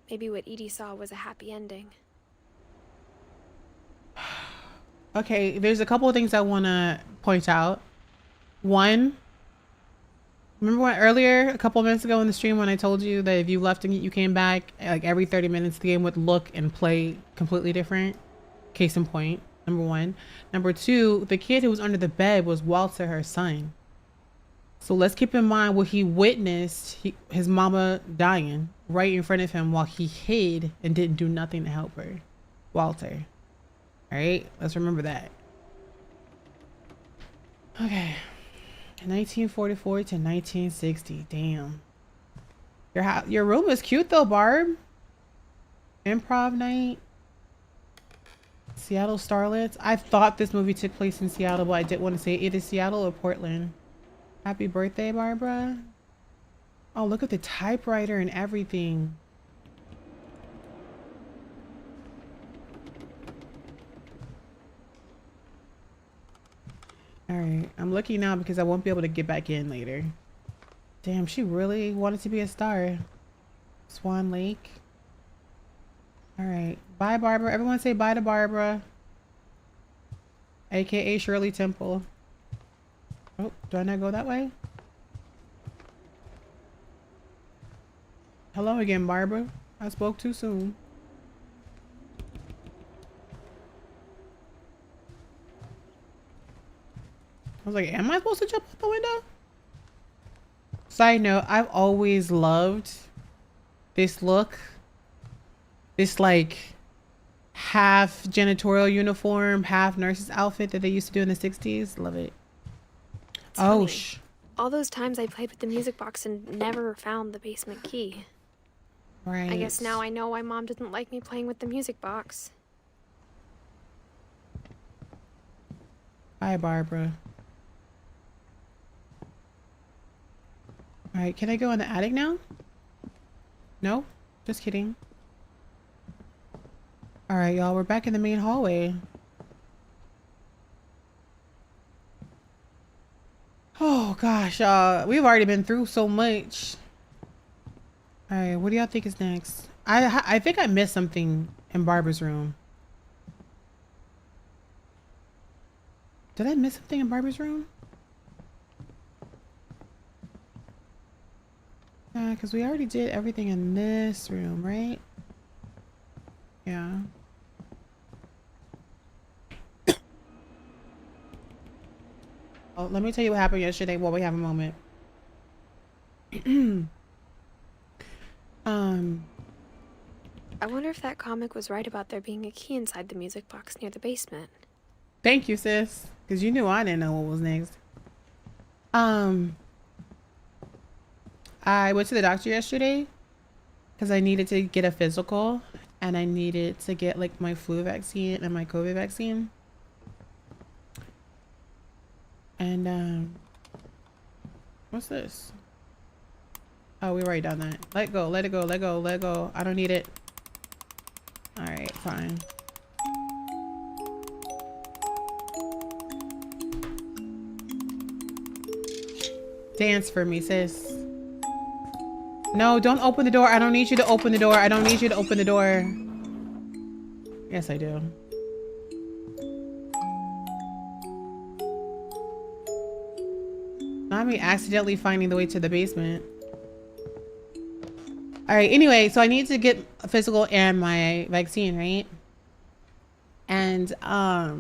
Maybe what Edie saw was a happy ending. Okay, there's a couple of things I want to point out. One, remember when earlier, a couple of minutes ago in the stream, when I told you that if you left and you came back, like every 30 minutes, the game would look and play completely different? Case in point, number one. Number two, the kid who was under the bed was Walter, her son. So let's keep in mind what he witnessed, his mama dying right in front of him while he hid and didn't do nothing to help her. Walter. All right, let's remember that. Okay. 1944 to 1960. Damn. Your room is cute though, Barb. Improv night. Seattle Starlets. I thought this movie took place in Seattle, but I didn't want to say either Seattle or Portland. Happy birthday, Barbara. Oh, look at the typewriter and everything. All right, I'm looking now because I won't be able to get back in later. Damn, she really wanted to be a star. Swan Lake. All right, bye Barbara. Everyone say bye to Barbara. AKA Shirley Temple. Oh, do I not go that way? Hello again, Barbara. I spoke too soon. I was like, am I supposed to jump out the window? Side note, I've always loved this look. This like half janitorial uniform, half nurse's outfit that they used to do in the 60s. Love it. It's oh, funny. All those times I played with the music box and never found the basement key. Right. I guess now I know why Mom didn't like me playing with the music box. Bye, Barbara. All right, can I go in the attic now? No, just kidding. All right, y'all, we're back in the main hallway. Oh gosh, we've already been through so much. All right, what do y'all think is next? I think I missed something in Barbara's room. Did I miss something in Barbara's room? Yeah, because we already did everything in this room, right? Yeah. Oh, let me tell you what happened yesterday while we have a moment. I wonder if that comic was right about there being a key inside the music box near the basement. Thank you, sis. Because you knew I didn't know what was next. I went to the doctor yesterday because I needed to get a physical and I needed to get like my flu vaccine and my COVID vaccine. And what's this? Oh, we already done that. Let go, let it go, let go, let go. I don't need it. All right, fine. Dance for me, sis. No, don't open the door. I don't need you to open the door. I don't need you to open the door. Yes, I do. Not me accidentally finding the way to the basement. All right, anyway, so I need to get a physical and my vaccine, right? And I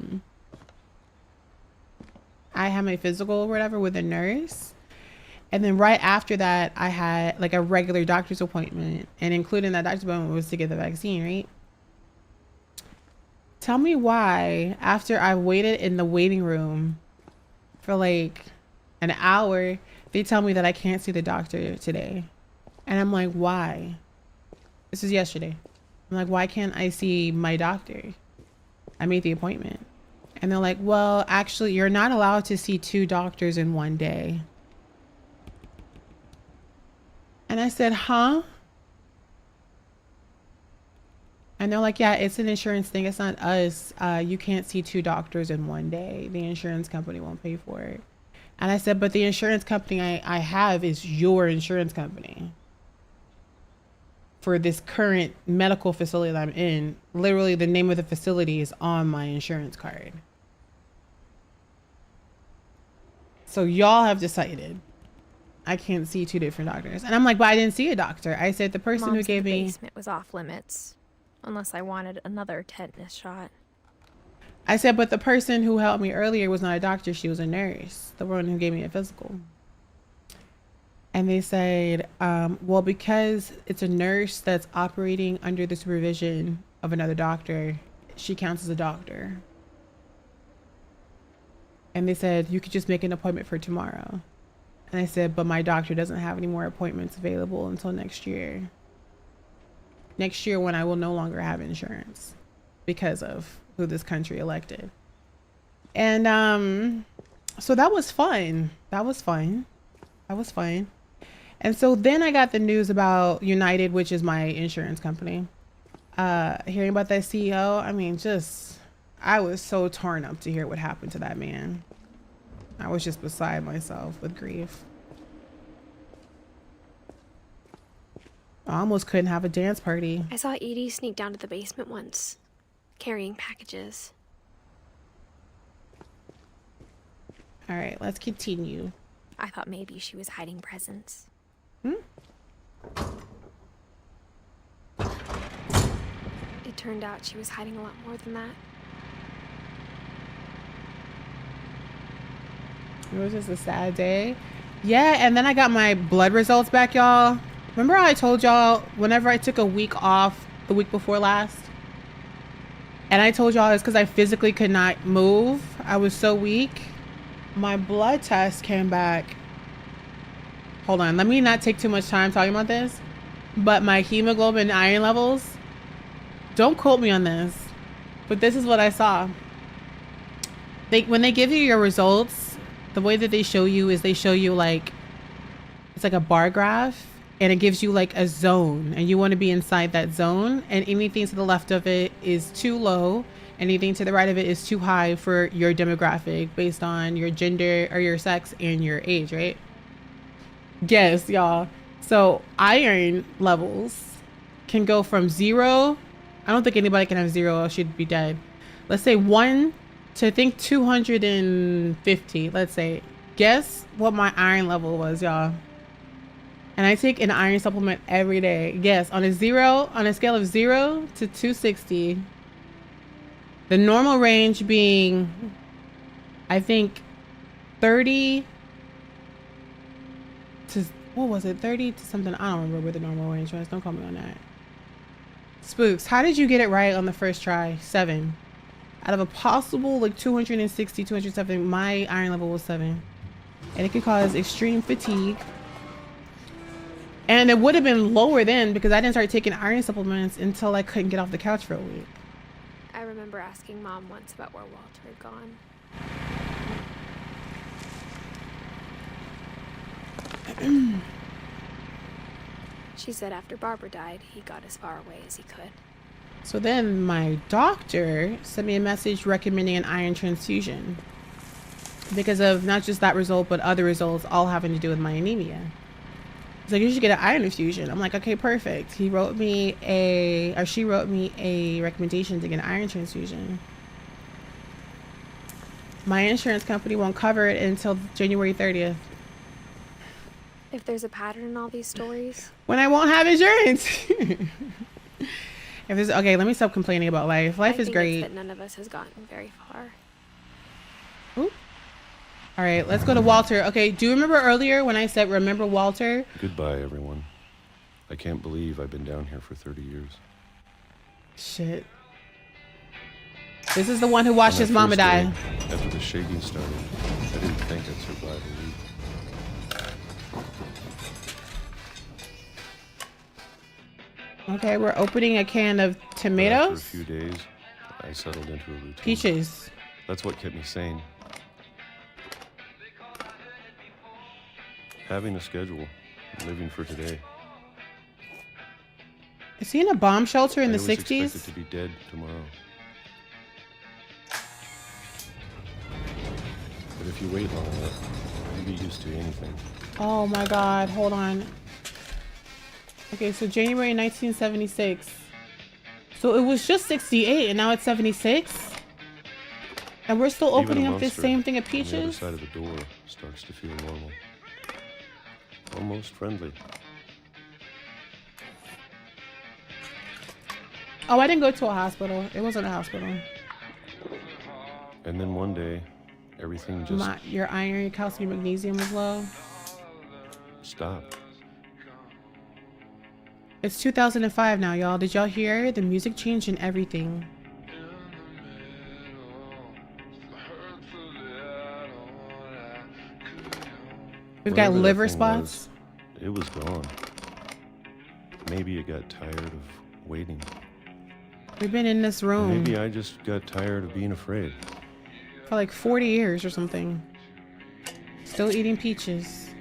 had my physical or whatever with a nurse. And then right after that, I had like a regular doctor's appointment, and including that doctor's appointment was to get the vaccine, right? Tell me why, after I waited in the waiting room for like an hour, they tell me that I can't see the doctor today. And I'm like, why? This is yesterday. I'm like, why can't I see my doctor? I made the appointment. And they're like, well, actually, you're not allowed to see 2 doctors in one day. And I said, huh? And they're like, yeah, it's an insurance thing. It's not us. You can't see 2 doctors in one day. The insurance company won't pay for it. And I said, but the insurance company I have is your insurance company. For this current medical facility that I'm in, literally the name of the facility is on my insurance card. So y'all have decided I can't see 2 different doctors. And I'm like, but I didn't see a doctor. I said the person Mom who gave me... the basement was off limits. Unless I wanted another tetanus shot. I said, but the person who helped me earlier was not a doctor. She was a nurse. The one who gave me a physical. And they said, well, because it's a nurse that's operating under the supervision of another doctor, she counts as a doctor. And they said, you could just make an appointment for tomorrow. And I said, but my doctor doesn't have any more appointments available until next year. Next year when I will no longer have insurance because of who this country elected. And so that was fun. That was fun. And so then I got the news about United, which is my insurance company. Hearing about that CEO, I mean, I was so torn up to hear what happened to that man. I was just beside myself with grief. I almost couldn't have a dance party. I saw Edie sneak down to the basement once, carrying packages. All right, let's continue. I thought maybe she was hiding presents. It turned out she was hiding a lot more than that. It was just a sad day. Yeah, and then I got my blood results back, y'all. Remember how I told y'all whenever I took a week off the week before last? And I told y'all it's because I physically could not move. I was so weak. My blood test came back. Hold on, let me not take too much time talking about this. But my hemoglobin and iron levels, don't quote me on this, but this is what I saw. When they give you your results, the way that they show you is they show you like, it's like a bar graph, and it gives you like a zone, and you want to be inside that zone, and anything to the left of it is too low, anything to the right of it is too high for your demographic based on your gender or your sex and your age, right? Yes, y'all. So iron levels can go from 0. I don't think anybody can have 0 or should be dead. Let's say 1 to I think 250, let's say. Guess what my iron level was, y'all. And I take an iron supplement every day. Yes, on a scale of 0 to 260. The normal range being, I think, 30 to, what was it? 30 to something. I don't remember what the normal range was. Don't call me on that. Spooks, how did you get it right on the first try? 7. Out of a possible like 260, 270, my iron level was 7. And it could cause extreme fatigue. And it would have been lower then because I didn't start taking iron supplements until I couldn't get off the couch for a week. I remember asking Mom once about where Walter had gone. She said after Barbara died, he got as far away as he could. So then my doctor sent me a message recommending an iron transfusion because of not just that result, but other results all having to do with my anemia. He's like, you should get an iron infusion. I'm like, okay, perfect. She wrote me a recommendation to get an iron transfusion. My insurance company won't cover it until January 30th. If there's a pattern in all these stories. When I won't have insurance. Okay, let me stop complaining about life. Life is great. It's that none of us has gotten very far. Ooh. All right, let's go to Walter. Okay, do you remember earlier when I said remember Walter? Goodbye, everyone. I can't believe I've been down here for 30 years. Shit. This is the one who watched his mama die. After the shaking started, I didn't think I'd survive a week. Okay, we're opening a can of tomatoes. After a few days, I settled into a routine. Peaches. That's what kept me sane. Having a schedule, living for today. Is he in a bomb shelter in the 60s? I was expected to be dead tomorrow. But if you wait long enough, you get used to anything. Oh my God, hold on. Okay, so January 1976. So it was just 68 and now it's 76? And we're still opening up this same thing of peaches? The other side of the door starts to feel normal. Almost friendly. Oh, I didn't go to a hospital. It wasn't a hospital. And then one day, everything just... Your iron, your calcium, magnesium was low? Stopped. It's 2005 now, y'all. Did y'all hear? The music changed and everything. We've got liver spots. It was gone. Maybe it got tired of waiting. We've been in this room. Maybe I just got tired of being afraid. For like 40 years or something. Still eating peaches.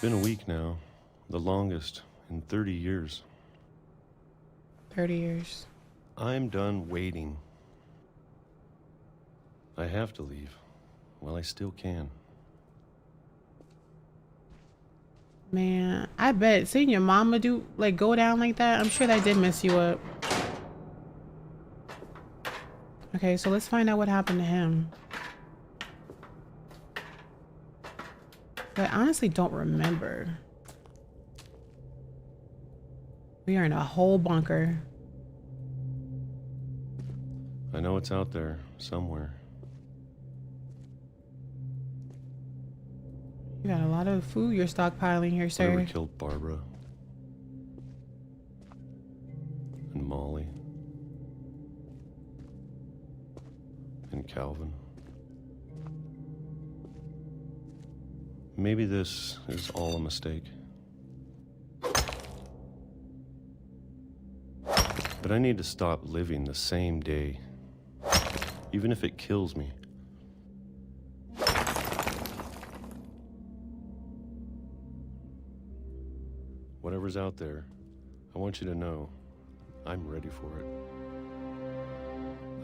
been a week now. The longest in 30 years. 30 years. I'm done waiting. I have to leave. Well, I still can. Man, I bet seeing your mama go down like that, I'm sure that did mess you up. Okay, so let's find out what happened to him. But I honestly don't remember. We are in a whole bunker. I know it's out there somewhere. You got a lot of food you're stockpiling here, sir. Whoever killed Barbara and Molly and Calvin. Maybe this is all a mistake. But I need to stop living the same day, even if it kills me. Whatever's out there, I want you to know I'm ready for it.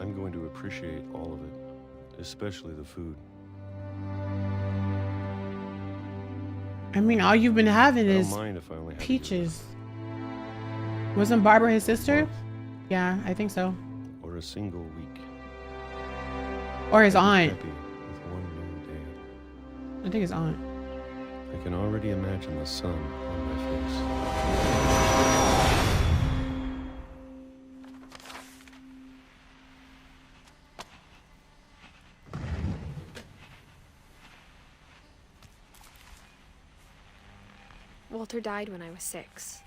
I'm going to appreciate all of it, especially the food. I mean, all you've been having is mind if I only have peaches. Wasn't Barbara his sister? Yeah, I think so. Or a single week. Or his aunt. Happy with one new day. I think his aunt. I can already imagine the sun on my face. Walter died when I was 6.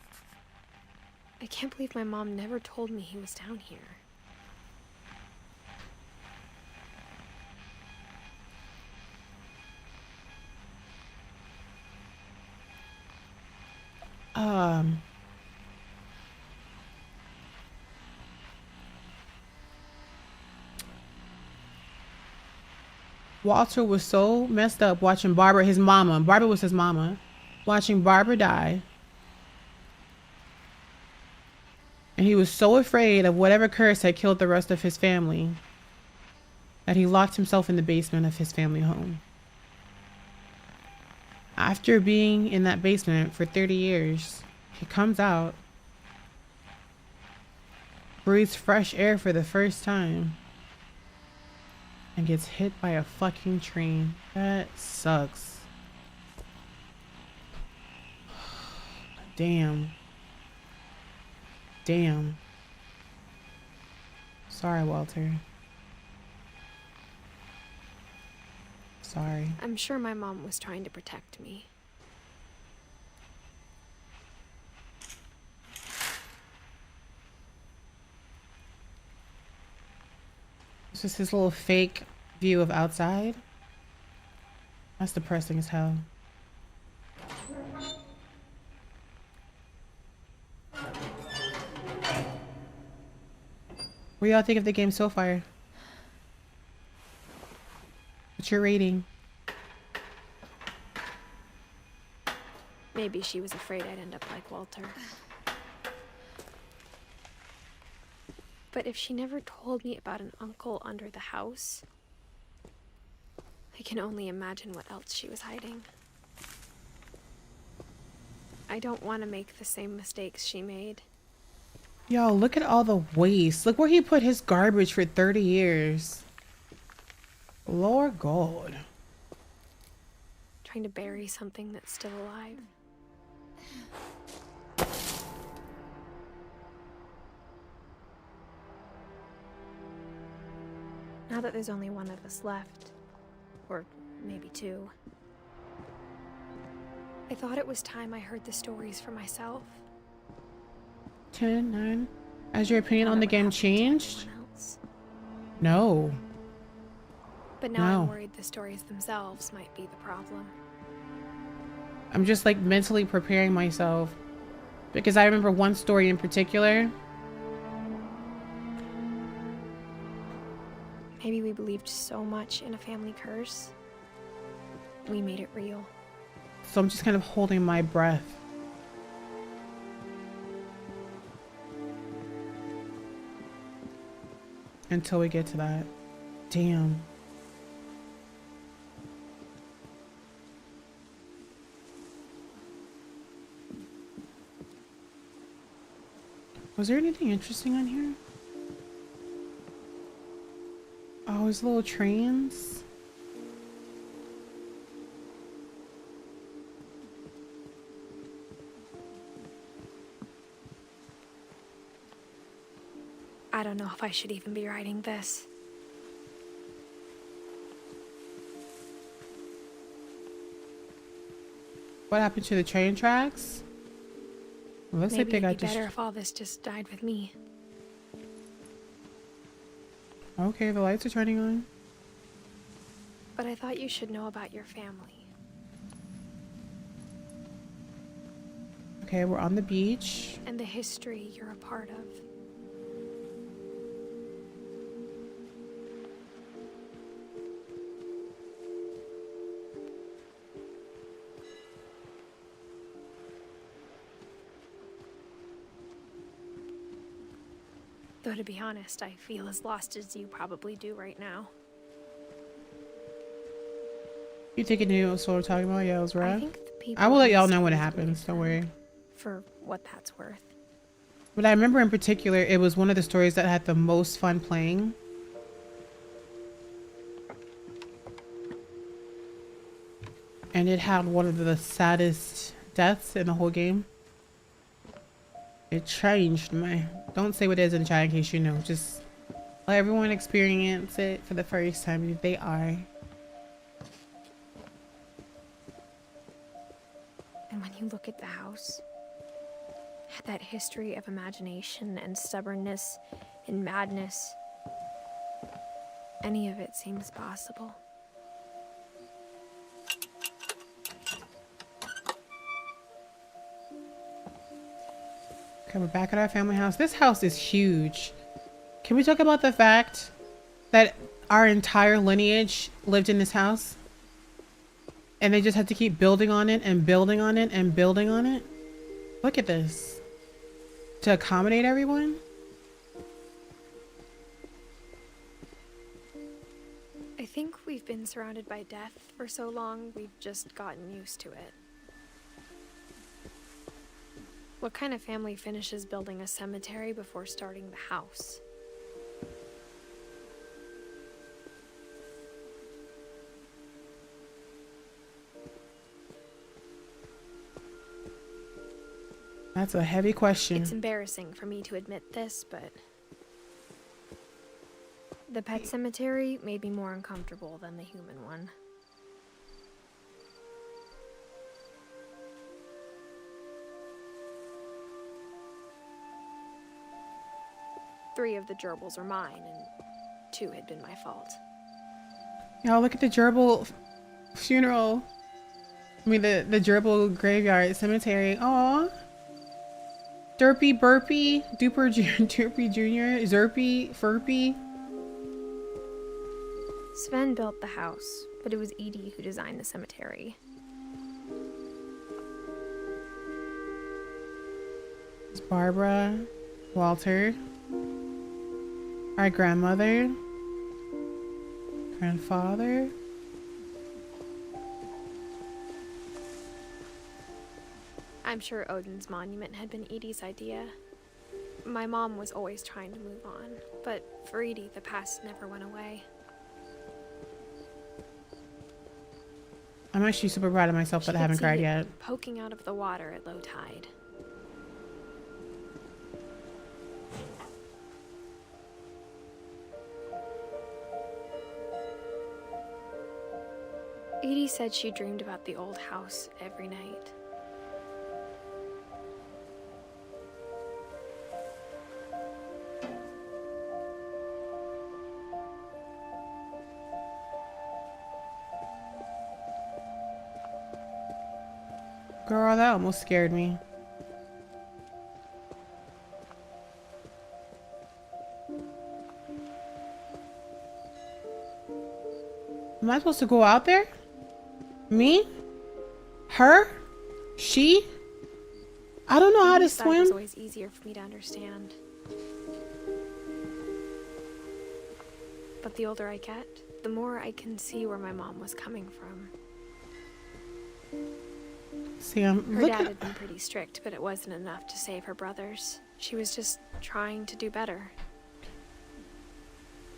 I can't believe my mom never told me he was down here. Walter was so messed up watching Barbara, his mama. Barbara was his mama. Watching Barbara die. And he was so afraid of whatever curse had killed the rest of his family that he locked himself in the basement of his family home. After being in that basement for 30 years, he comes out, breathes fresh air for the first time, and gets hit by a fucking train. That sucks. Damn. Damn. Sorry, Walter. Sorry. I'm sure my mom was trying to protect me. This is his little fake view of outside. That's depressing as hell. What do y'all think of the game so far? What's your rating? Maybe she was afraid I'd end up like Walter. But if she never told me about an uncle under the house, I can only imagine what else she was hiding. I don't want to make the same mistakes she made. Yo, look at all the waste. Look where he put his garbage for 30 years. Lord God. Trying to bury something that's still alive. Now that there's only one of us left, or maybe 2, I thought it was time I heard the stories for myself. 10, 9. Has your opinion on the game changed? No. But now I'm worried the stories themselves might be the problem. I'm just like mentally preparing myself because I remember one story in particular. Maybe we believed so much in a family curse, we made it real. So I'm just kind of holding my breath. Until we get to that. Damn. Was there anything interesting on here? Oh, there's little trains. I don't know if I should even be writing this. What happened to the train tracks? Looks like Maybe they got it'd be better if all this just died with me. Okay, the lights are turning on. But I thought you should know about your family. Okay, we're on the beach. And the history you're a part of. Though to be honest, I feel as lost as you probably do right now. You think it knew what we're talking about? Yeah, it was rough. I will let y'all know when it happens, don't worry. For what that's worth. But I remember in particular, it was one of the stories that had the most fun playing. And it had one of the saddest deaths in the whole game. It changed my... Don't say what it is in chat in case you know. Just let everyone experience it for the first time if they are. And when you look at the house, that history of imagination and stubbornness and madness, any of it seems possible. Okay, we're back at our family house. This house is huge. Can we talk about the fact that our entire lineage lived in this house? And they just had to keep building on it and building on it and building on it? Look at this. To accommodate everyone? I think we've been surrounded by death for so long, we've just gotten used to it. What kind of family finishes building a cemetery before starting the house? That's a heavy question. It's embarrassing for me to admit this, but the pet cemetery made me more uncomfortable than the human one. Three of the gerbils are mine, and 2 had been my fault. Y'all look at the gerbil funeral. I mean the gerbil graveyard cemetery. Aw. Derpy Burpy, Duper Derpy Jr., Zerpy, Furpy. Sven built the house, but it was Edie who designed the cemetery. It's Barbara, Walter, our grandmother, grandfather. I'm sure Odin's monument had been Edie's idea. My mom was always trying to move on, but for Edie, the past never went away. I'm actually super proud of myself that I haven't cried yet. Poking out of the water at low tide. Edie said she dreamed about the old house every night. Girl, that almost scared me. Am I supposed to go out there? Me? Her? She? I don't know how to That was swim. always easier for me to understand. But the older I get, the more I can see where my mom was coming from. See, I'm Her looking. dad had been pretty strict, but it wasn't enough to save her brothers. She was just trying to do better.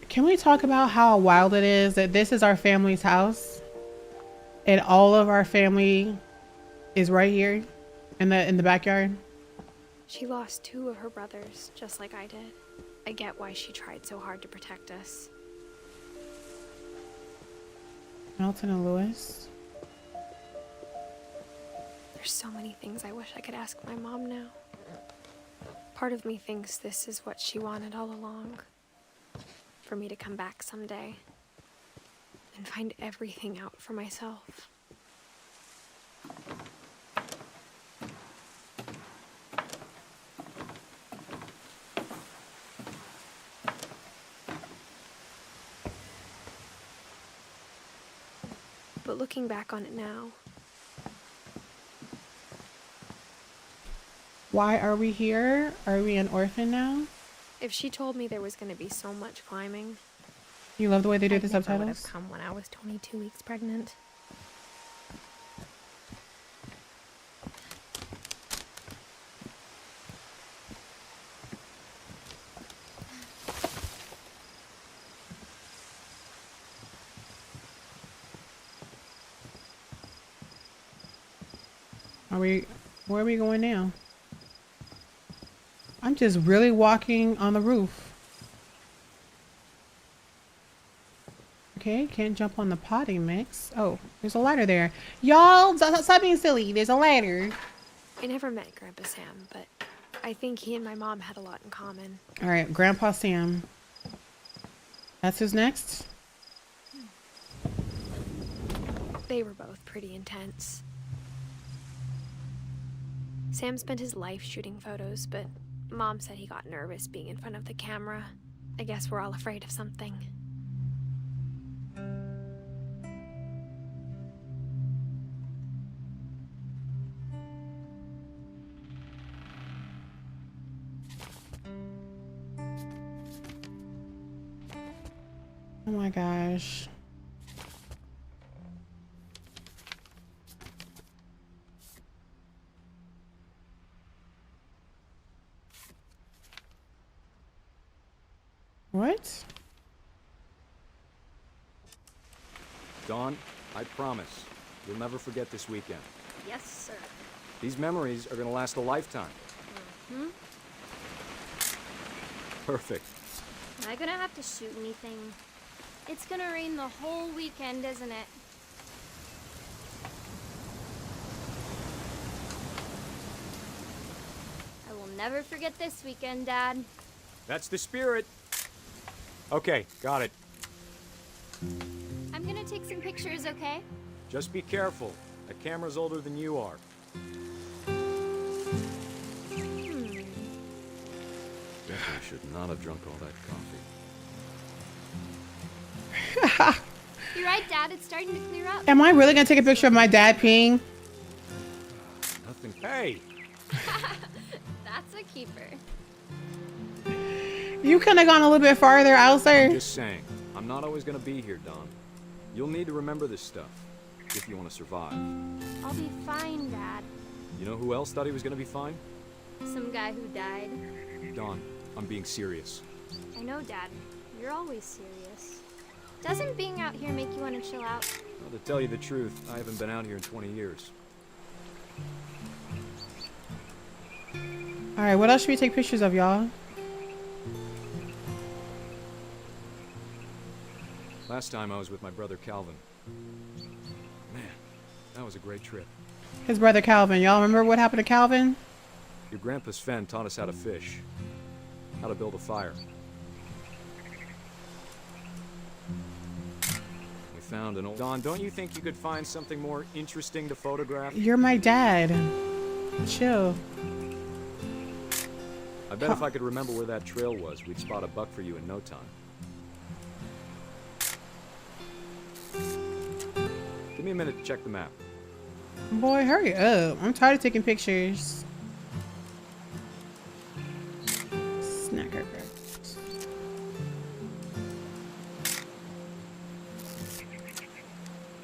Can we talk about how wild it is that this is our family's house, and all of our family is right here in the backyard? She lost 2 of her brothers, just like I did. I get why she tried so hard to protect us. Melton and Lewis. There's so many things I wish I could ask my mom now. Part of me thinks this is what she wanted all along. For me to come back someday and find everything out for myself. But looking back on it now, Why are we here? Are we an orphan now? if she told me there was going to be so much climbing, You love the way they do I the never would have subtitles? come when I was 22 weeks pregnant. Where are we going now? I'm just really walking on the roof. Okay, can't jump on the potting mix. Oh, there's a ladder there. Y'all, stop being silly. There's a ladder. I never met Grandpa Sam, but I think he and my mom had a lot in common. All right, Grandpa Sam. That's who's next? They were both pretty intense. Sam spent his life shooting photos, but Mom said he got nervous being in front of the camera. I guess we're all afraid of something. Oh my gosh. What? Dawn, I promise, you'll never forget this weekend. Yes, sir. These memories are gonna last a lifetime. Hmm? Perfect. Am I gonna have to shoot anything? It's gonna rain the whole weekend, isn't it? I will never forget this weekend, Dad. That's the spirit. Okay, got it. I'm gonna take some pictures, okay? Just be careful. That camera's older than you are. Definitely should not have drunk all that coffee. You're right, Dad. It's starting to clear up. Am I really gonna take a picture of my dad peeing? Nothing. Hey! That's a keeper. You could have gone a little bit farther out, sir. Just saying. I'm not always gonna be here, Dawn. You'll need to remember this stuff if you want to survive. I'll be fine, Dad. You know who else thought he was gonna be fine? Some guy who died. Dawn, I'm being serious. I know, Dad. You're always serious. Doesn't being out here make you want to chill out? Well, to tell you the truth, I haven't been out here in 20 years. All right, what else should we take pictures of, y'all? Last time I was with my brother Calvin. Man, that was a great trip. His brother Calvin. Y'all remember what happened to Calvin? Your grandpa Sven taught us how to fish, how to build a fire. We found an old... Dawn, don't you think you could find something more interesting to photograph? You're my dad. Chill. I bet if I could remember where that trail was, we'd spot a buck for you in no time. Give me a minute to check the map. Boy, hurry up. I'm tired of taking pictures. Snacker.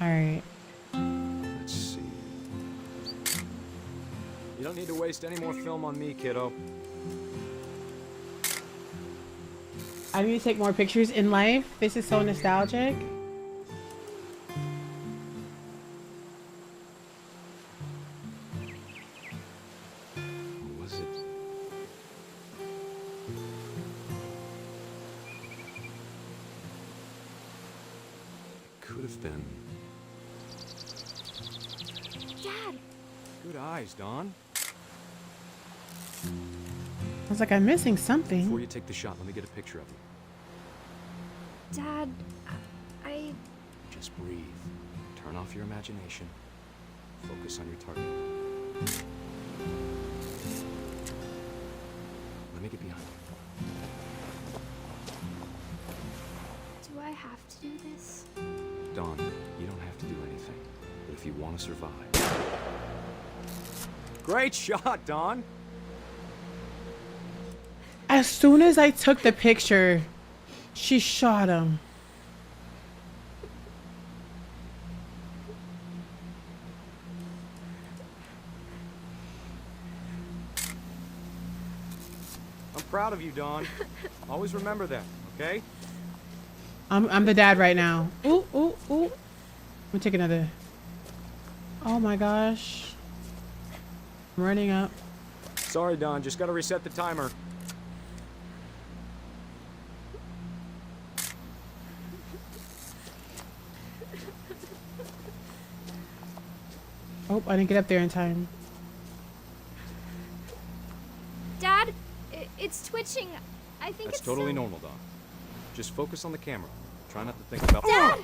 Alright. Let's see. You don't need to waste any more film on me, kiddo. I need to take more pictures in life. This is so nostalgic. What was it? Could have been. Dad! Good eyes, Dawn. I was like, I'm missing something. Before you take the shot, let me get a picture of you. Dad, I... Just breathe. Turn off your imagination. Focus on your target. Let me get behind you. Do I have to do this? Dawn, you don't have to do anything. But if you want to survive... Great shot, Dawn! As soon as I took the picture, she shot him. I'm proud of you, Dawn. Always remember that, okay? I'm the dad right now. Ooh, ooh, ooh. Let me take another. Oh my gosh. I'm running up. Sorry, Dawn. Just gotta reset the timer. Oh, I didn't get up there in time. Dad, it's twitching. I think That's it's totally so... normal, Dawn. Just focus on the camera. Try not to think about... Dad!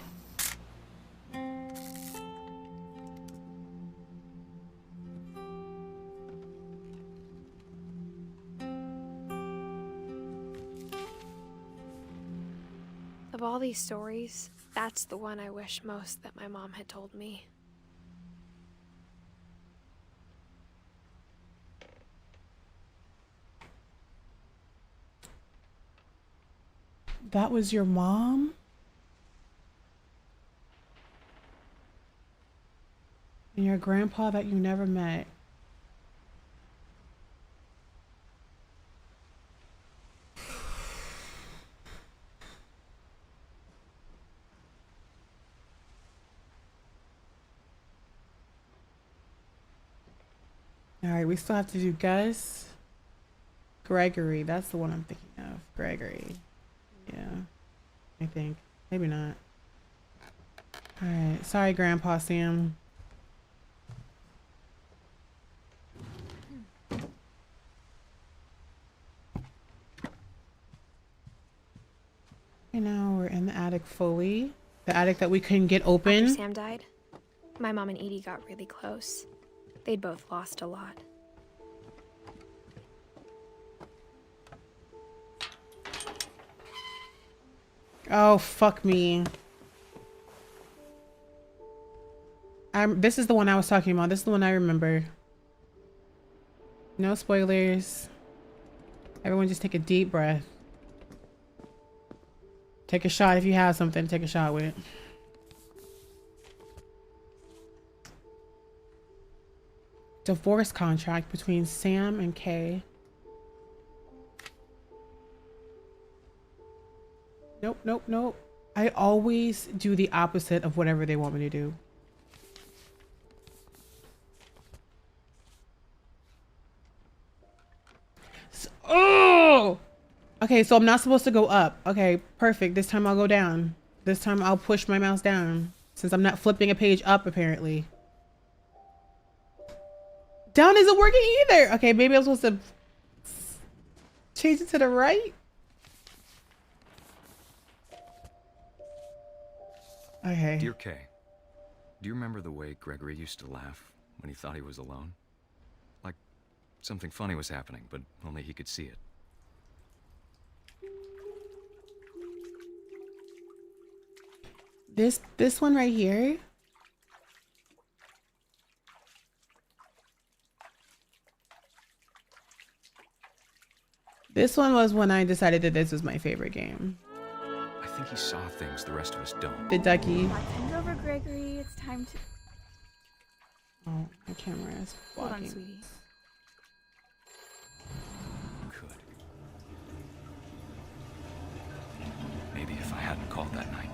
Of all these stories, that's the one I wish most that my mom had told me. That was your mom? And your grandpa that you never met. All right, we still have to do Gus. Gregory, that's the one I'm thinking of. Gregory. Yeah, I think. Maybe not. All right, sorry, Grandpa Sam. And now we're in the attic fully. The attic that we couldn't get open. After Sam died, my mom and Edie got really close. They'd both lost a lot. Oh, fuck me. This is the one I was talking about. This is the one I remember. No spoilers. Everyone just take a deep breath. Take a shot if you have something to take a shot with. Divorce contract between Sam and Kay. Nope, nope, nope. I always do the opposite of whatever they want me to do. Oh! Okay, so I'm not supposed to go up. Okay, perfect. This time I'll go down. This time I'll push my mouse down. Since I'm not flipping a page up, apparently. Down isn't working either. Okay, maybe I'm supposed to change it to the right. Okay. Dear Kay, do you remember the way Gregory used to laugh when he thought he was alone? Like something funny was happening, but only he could see it. This one right here. This one was when I decided that this was my favorite game. I think he saw things the rest of us don't. The ducky. Hand over, Gregory. It's time to. Oh, my camera is Hold blocking. on, sweetie. Could. Maybe if I hadn't called that night.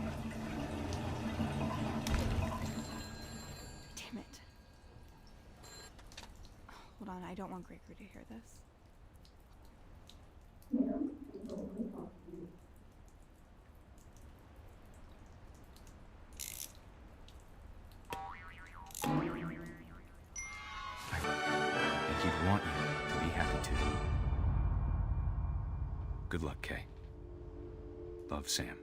Damn it. Hold on, I don't want Gregory to hear this. And he'd want you to be happy too. Good luck, Kay. Love, Sam.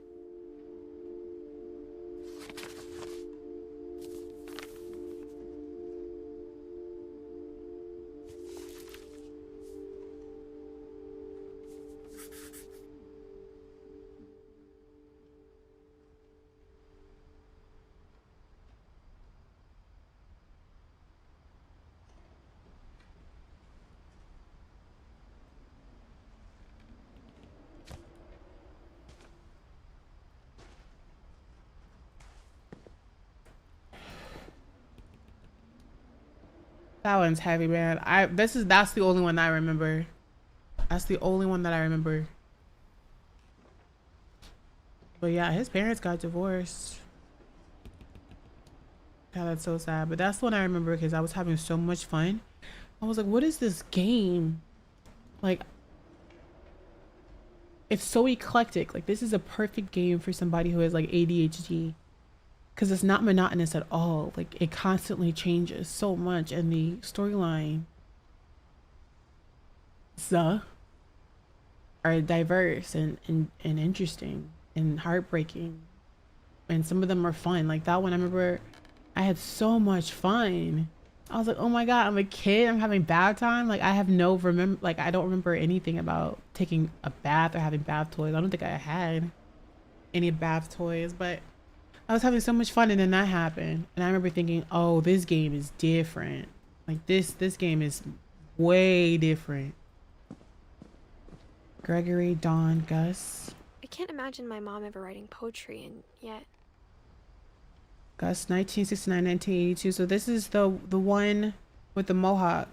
That one's heavy, man. That's the only one I remember. That's the only one that I remember. But yeah, his parents got divorced. God, that's so sad. But that's the one I remember because I was having so much fun. I was like, what is this game? Like, it's so eclectic. Like, this is a perfect game for somebody who has like ADHD. Because it's not monotonous at all. Like, it constantly changes so much. And the storyline are diverse and interesting and heartbreaking. And some of them are fun. Like that one, I remember I had so much fun. I was like, oh my God, I'm a kid. I'm having bath time. Like, I have I don't remember anything about taking a bath or having bath toys. I don't think I had any bath toys, but I was having so much fun, and then that happened. And I remember thinking, oh, this game is different. Like this game is way different. Gregory, Dawn, Gus. I can't imagine my mom ever writing poetry, and yet. Gus, 1969, 1982. So this is the one with the mohawk.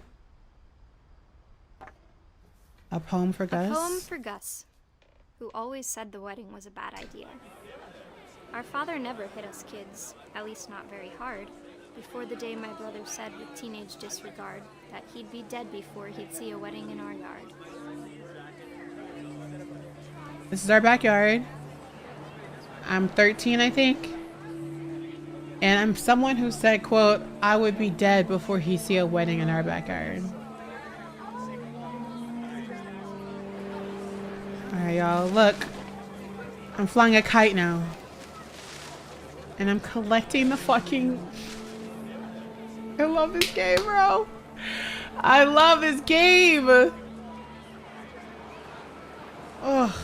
A poem for Gus? A poem for Gus, who always said the wedding was a bad idea. Our father never hit us kids, at least not very hard, before the day my brother said with teenage disregard that he'd be dead before he'd see a wedding in our yard. This is our backyard. I'm 13, I think. And I'm someone who said, quote, I would be dead before he'd see a wedding in our backyard. Alright, y'all, look. I'm flying a kite now. And I'm collecting the fucking... I love this game, bro. I love this game. Ugh.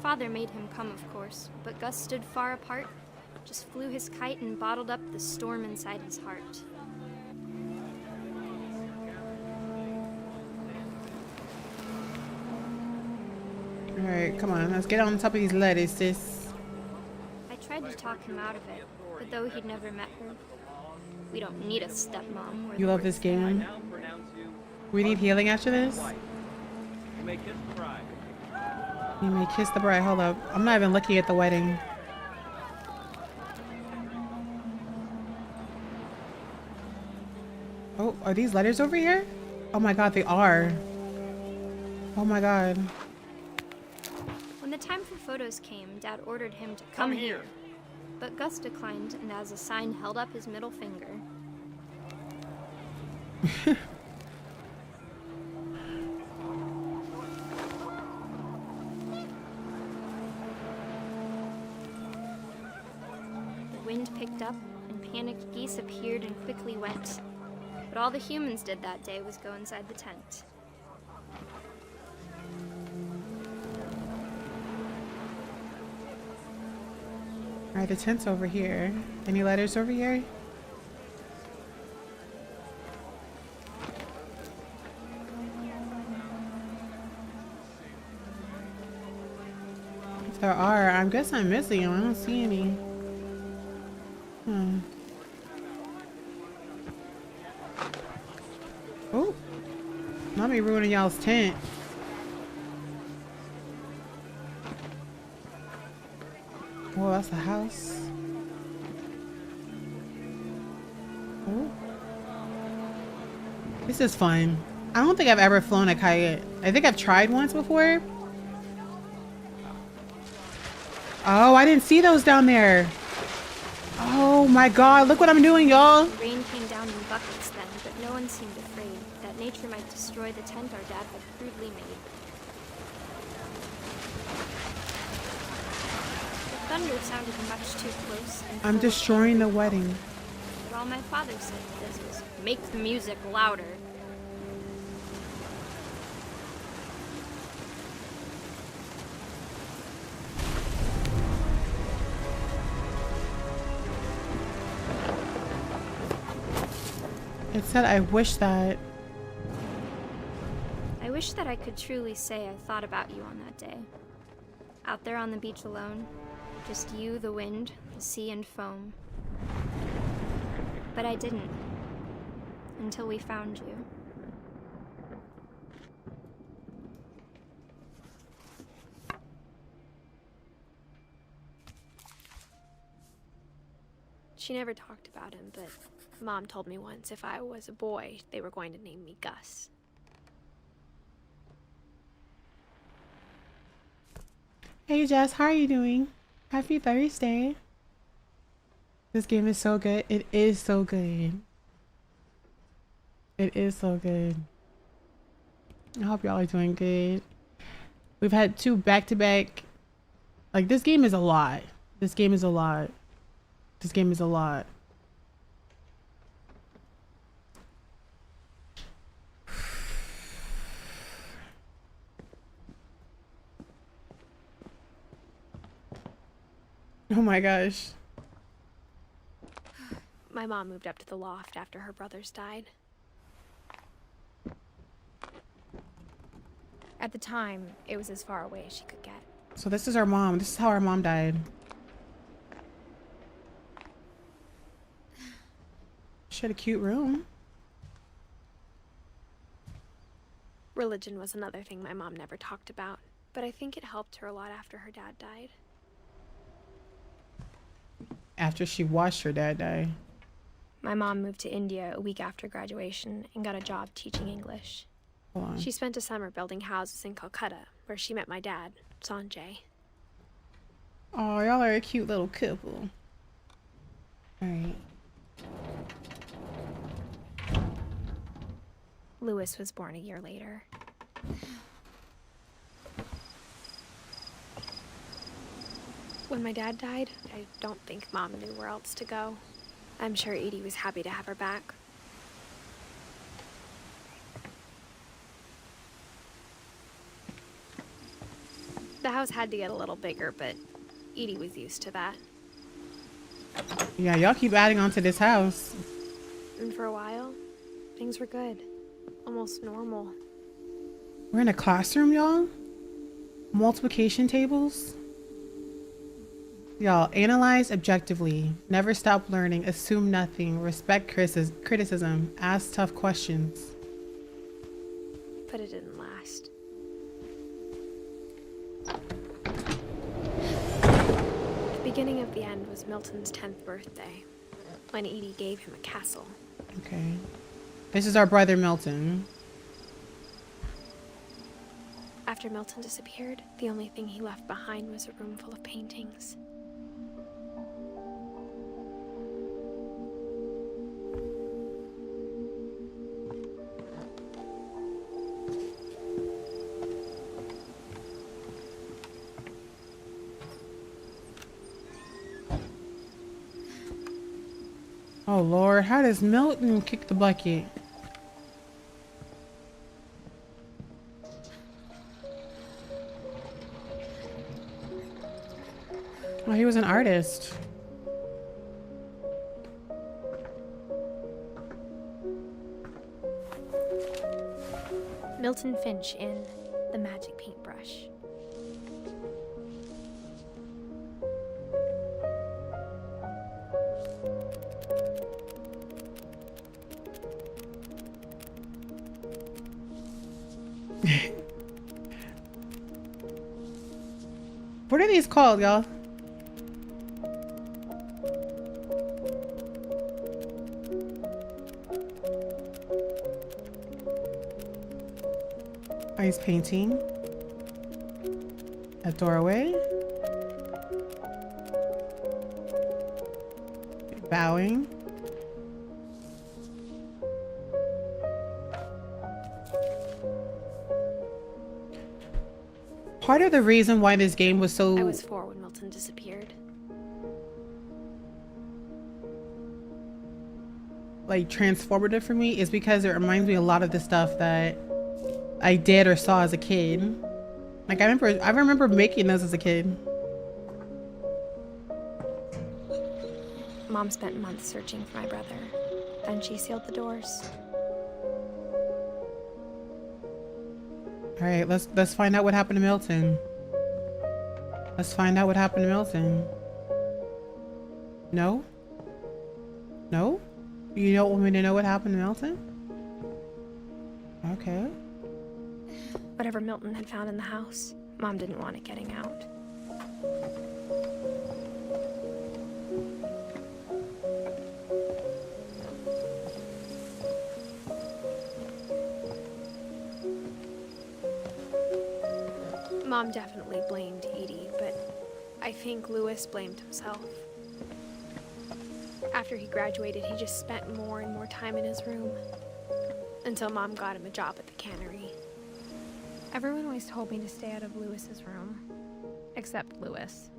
Father made him come, of course, but Gus stood far apart, just flew his kite and bottled up the storm inside his heart. Alright, come on, let's get on top of these letters, sis. I tried to talk him out of it, but though he'd never met her, we don't need a stepmom. You love this game? We need healing after this? You may kiss the bride. Hold up. I'm not even looking at the wedding. Oh, are these letters over here? Oh my God, they are. Oh my God. When the time for photos came, Dad ordered him to come here. But Gus declined and as a sign held up his middle finger. The wind picked up and panicked geese appeared and quickly went. But all the humans did that day was go inside the tent. Alright, the tent's over here. Any letters over here? If there are, I guess I'm missing them. I don't see any. Oh, not me ruining y'all's tent. Oh, that's a house. Oh. This is fun. I don't think I've ever flown a kite. I think I've tried once before. Oh, I didn't see those down there. Oh my god, look what I'm doing, y'all. Rain came down in buckets then, but no one seemed afraid that nature might destroy the tent our dad had crudely made. The thunder sounded much too close. And I'm destroying the wedding. But all my father said to this was, make the music louder. It said, I wish that. I wish that I could truly say I thought about you on that day. Out there on the beach alone, just you, the wind, the sea, and foam. But I didn't. Until we found you. She never talked about him, but Mom told me once if I was a boy, they were going to name me Gus. Hey Jess, how are you doing? Happy Thursday. This game is so good. It is so good. It is so good. I hope y'all are doing good. We've had 2 back-to-back. Like, this game is a lot. This game is a lot. This game is a lot. Oh my gosh. My mom moved up to the loft after her brothers died. At the time, it was as far away as she could get. So this is our mom. This is how our mom died. She had a cute room. Religion was another thing my mom never talked about, but I think it helped her a lot after her dad died. After she watched her dad die. My mom moved to India a week after graduation and got a job teaching English. Hold on. She spent a summer building houses in Calcutta, where she met my dad, Sanjay. Oh, y'all are a cute little couple. Alright. Lewis was born a year later. When my dad died, I don't think Mom knew where else to go. I'm sure Edie was happy to have her back. The house had to get a little bigger, but Edie was used to that. Yeah, y'all keep adding on to this house. And for a while, things were good. Almost normal. We're in a classroom, y'all. Multiplication tables. Y'all, analyze objectively. Never stop learning. Assume nothing. Respect criticism. Ask tough questions. But it didn't last. The beginning of the end was Milton's 10th birthday, when Edie gave him a castle. Okay. This is our brother Milton. After Milton disappeared, the only thing he left behind was a room full of paintings. Oh Lord, how does Milton kick the bucket? Oh, he was an artist. Milton Finch in The Magic Paintbrush. What are these called, y'all? Ice painting. A doorway. Bowing. Part of the reason why this game was so... I was 4 when Milton disappeared. Like transformative for me is because it reminds me a lot of the stuff that I did or saw as a kid. Like I remember making those as a kid. Mom spent months searching for my brother. Then she sealed the doors. All right, let's find out what happened to Milton. Let's find out what happened to Milton. No? No? You don't want me to know what happened to Milton? Okay. Whatever Milton had found in the house, Mom didn't want it getting out. Mom definitely blamed Edie, but I think Lewis blamed himself. After he graduated, he just spent more and more time in his room. Until Mom got him a job at the cannery. Everyone always told me to stay out of Lewis's room. Except Lewis.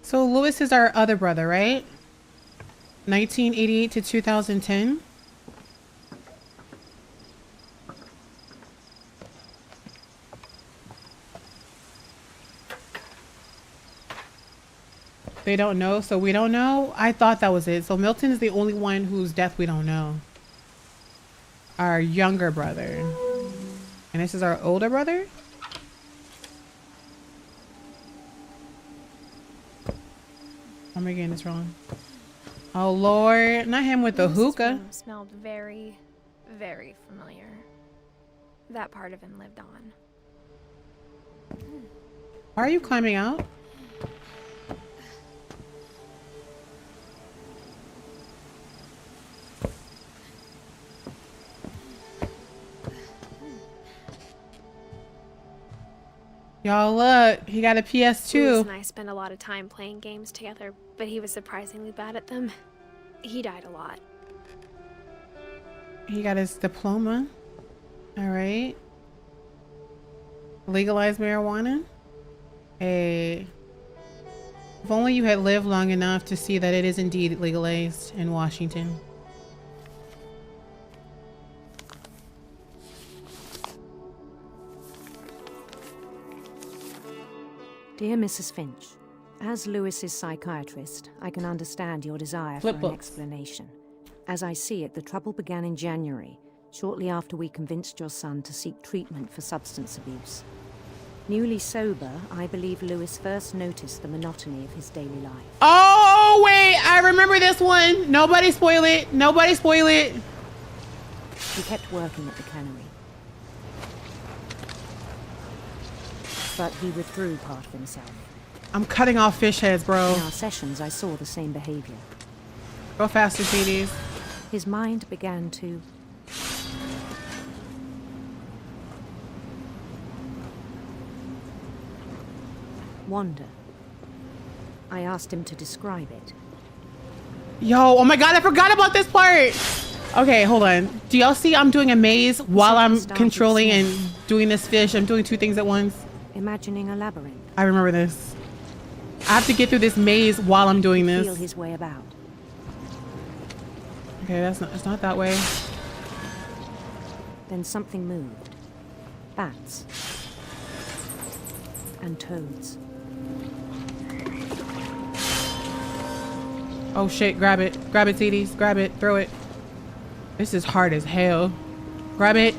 So Lewis is our other brother, right? 1988 to 2010. They don't know, so we don't know. I thought that was it. So Milton is the only one whose death we don't know. Our younger brother. And this is our older brother? I'm getting this wrong. Oh Lord, not him with the hookah. Room smelled very, very familiar. That part of him lived on. Why are you climbing out? Y'all look, he got a PS2. Lewis and I spent a lot of time playing games together, but he was surprisingly bad at them. He died a lot. He got his diploma. All right. Legalized marijuana. Hey. If only you had lived long enough to see that it is indeed legalized in Washington. Dear Mrs. Finch, as Lewis's psychiatrist, I can understand your desire for an explanation. As I see it, the trouble began in January, shortly after we convinced your son to seek treatment for substance abuse. Newly sober, I believe Lewis first noticed the monotony of his daily life. Oh, wait, I remember this one. Nobody spoil it. Nobody spoil it. He kept working at the cannery. But he withdrew part of himself. I'm cutting off fish heads, bro. In our sessions, I saw the same behavior. Go faster, sweeties. His mind began to wander. I asked him to describe it. Yo, oh my God, I forgot about this part. Okay, hold on. Do y'all see I'm doing a maze while I'm controlling and doing this fish? I'm doing two things at once. Imagining a labyrinth. I remember this. I have to get through this maze while I'm doing this. Feel his way about. Okay, it's not that way. Then something moved. Bats. And toads. Oh shit, grab it. Grab it, TDs. Grab it. Throw it. This is hard as hell. Grab it.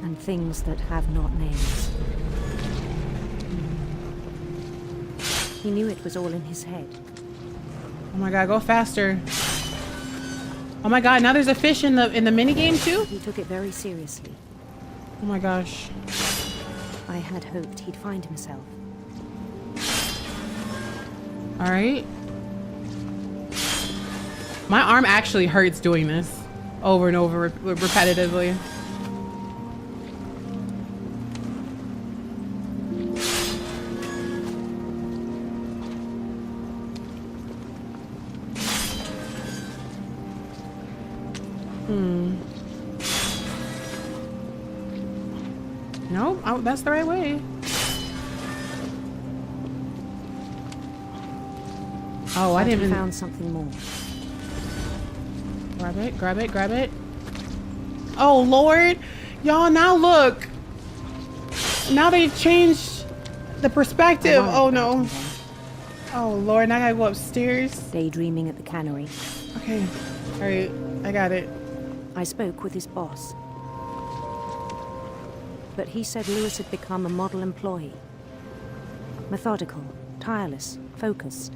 And things that have not names. He knew it was all in his head. Oh my god, go faster. Oh my god, now there's a fish in the mini game too? He took it very seriously. Oh my gosh. I had hoped he'd find himself. All right. My arm actually hurts doing this over and over repetitively. Nope, oh, that's the right way. Oh, I didn't even found something more. Grab it, grab it, grab it. Oh Lord, y'all, now look. Now they've changed the perspective. Oh no. Oh Lord, now I gotta go upstairs. Daydreaming at the cannery. Okay, all right, I got it. I spoke with his boss. But he said Lewis had become a model employee. Methodical, tireless, focused.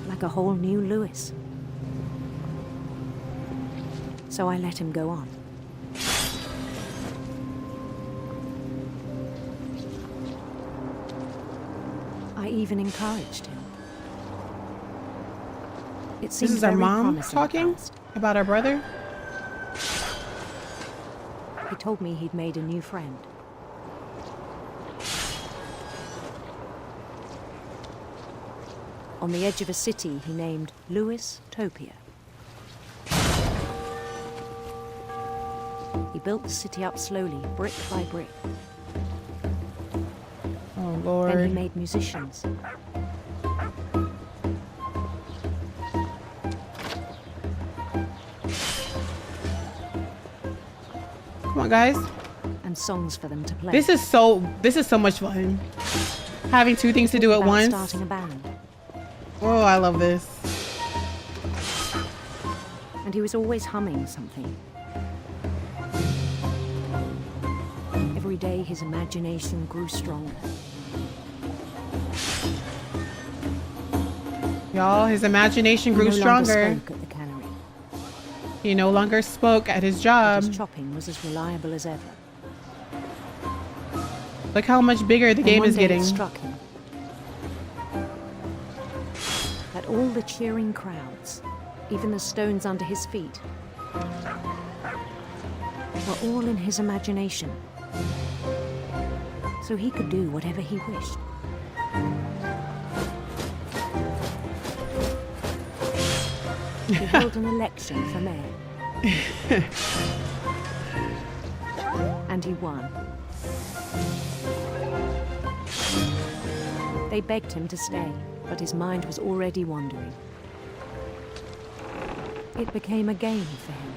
Like a whole new Lewis. So I let him go on. I even encouraged him. It seems this is our very mom promising talking about our brother? He told me he'd made a new friend. On the edge of a city he named Lewis Topia. He built the city up slowly, brick by brick. Oh Lord. Then he made musicians. Come on, guys. And songs for them to play. This is so much fun. Having two things to do at once. Starting a band. Oh, I love this. And he was always humming something. Every day his imagination grew stronger. Y'all, his imagination grew stronger. Spoke at the cannery. He no longer spoke at his job. His chopping was as reliable as ever. Look how much bigger the game is getting. It struck him that all the cheering crowds, even the stones under his feet, were all in his imagination. So he could do whatever he wished. He held an election for mayor. And he won. They begged him to stay, but his mind was already wandering. It became a game for him.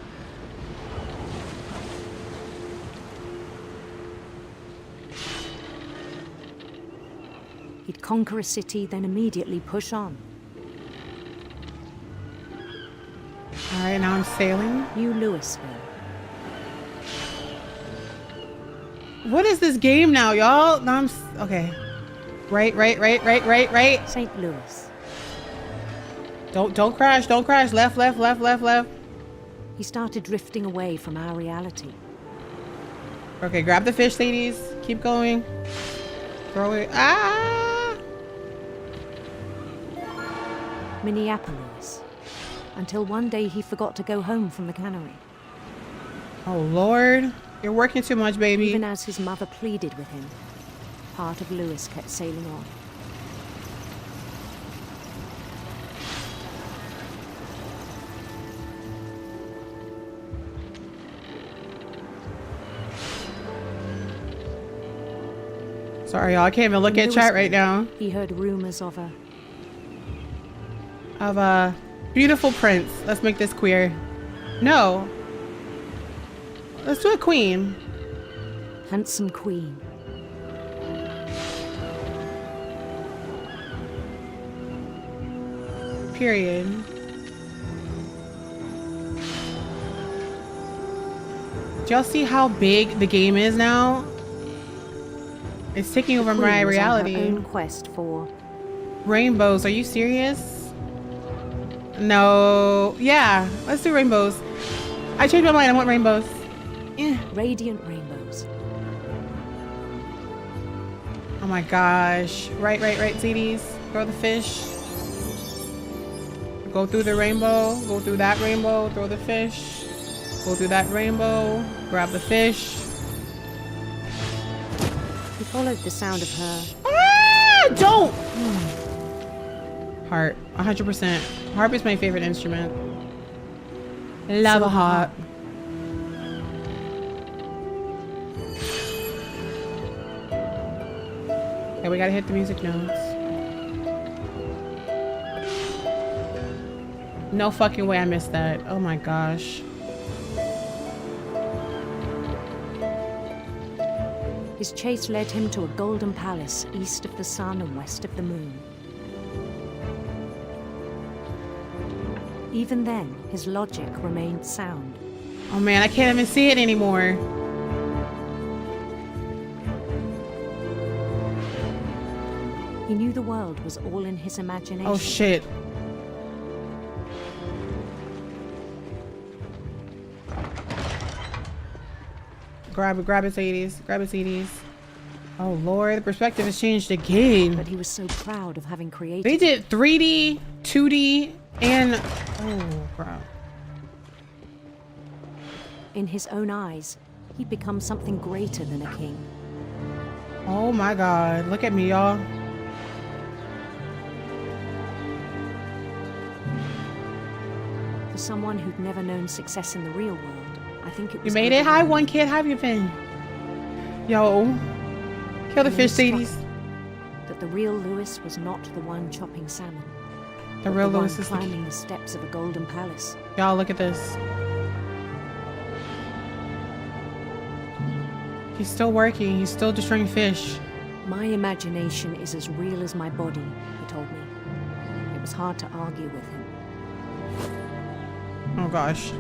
He'd conquer a city, then immediately push on. All right, now I'm sailing. New Louisville. What is this game now, y'all? Now I'm okay. Right. St. Louis. Don't crash. Don't crash. Left. He started drifting away from our reality. Okay, grab the fish, ladies. Keep going. Throw it. Ah! Minneapolis. Until one day he forgot to go home from the cannery. Oh, Lord. You're working too much, baby. Even as his mother pleaded with him, part of Lewis kept sailing on. Sorry, y'all. I can't even look at chat right now. He heard rumors of a beautiful prince. Let's make this queer. No. Let's do a queen. Handsome queen. Period. Do y'all see how big the game is now? It's taking over my reality. On her own quest for rainbows. Are you serious? No. Yeah, let's do rainbows. I changed my mind. I want rainbows. Yeah. Radiant rainbows. Oh my gosh. Right, CDs. Throw the fish. Go through the rainbow. Go through that rainbow. Throw the fish. Go through that rainbow. Grab the fish. He followed the sound of her. Ah! Don't! Harp. 100%. Harp is my favorite instrument. Love a harp. Okay, we gotta hit the music notes. No fucking way I missed that. Oh my gosh. His chase led him to a golden palace east of the sun and west of the moon. Even then, his logic remained sound. Oh man, I can't even see it anymore. He knew the world was all in his imagination. Oh shit. Grab it, Sadie's. Grab it, Sadie's. Oh lord, the perspective has changed again. But he was so proud of having created. They did 3D, 2D, and oh bro. In his own eyes, he'd become something greater than a king. Oh my god, look at me, y'all. For someone who'd never known success in the real world, I think it was. You made it? Hi, one kid. How have you been? Yo. Kill the fish, Sadie's. That the real Lewis was not the one chopping salmon. The real Lewis is climbing the steps of a golden palace. Y'all, look at this. He's still working. He's still destroying fish. My imagination is as real as my body, he told me. It was hard to argue with him. Oh gosh.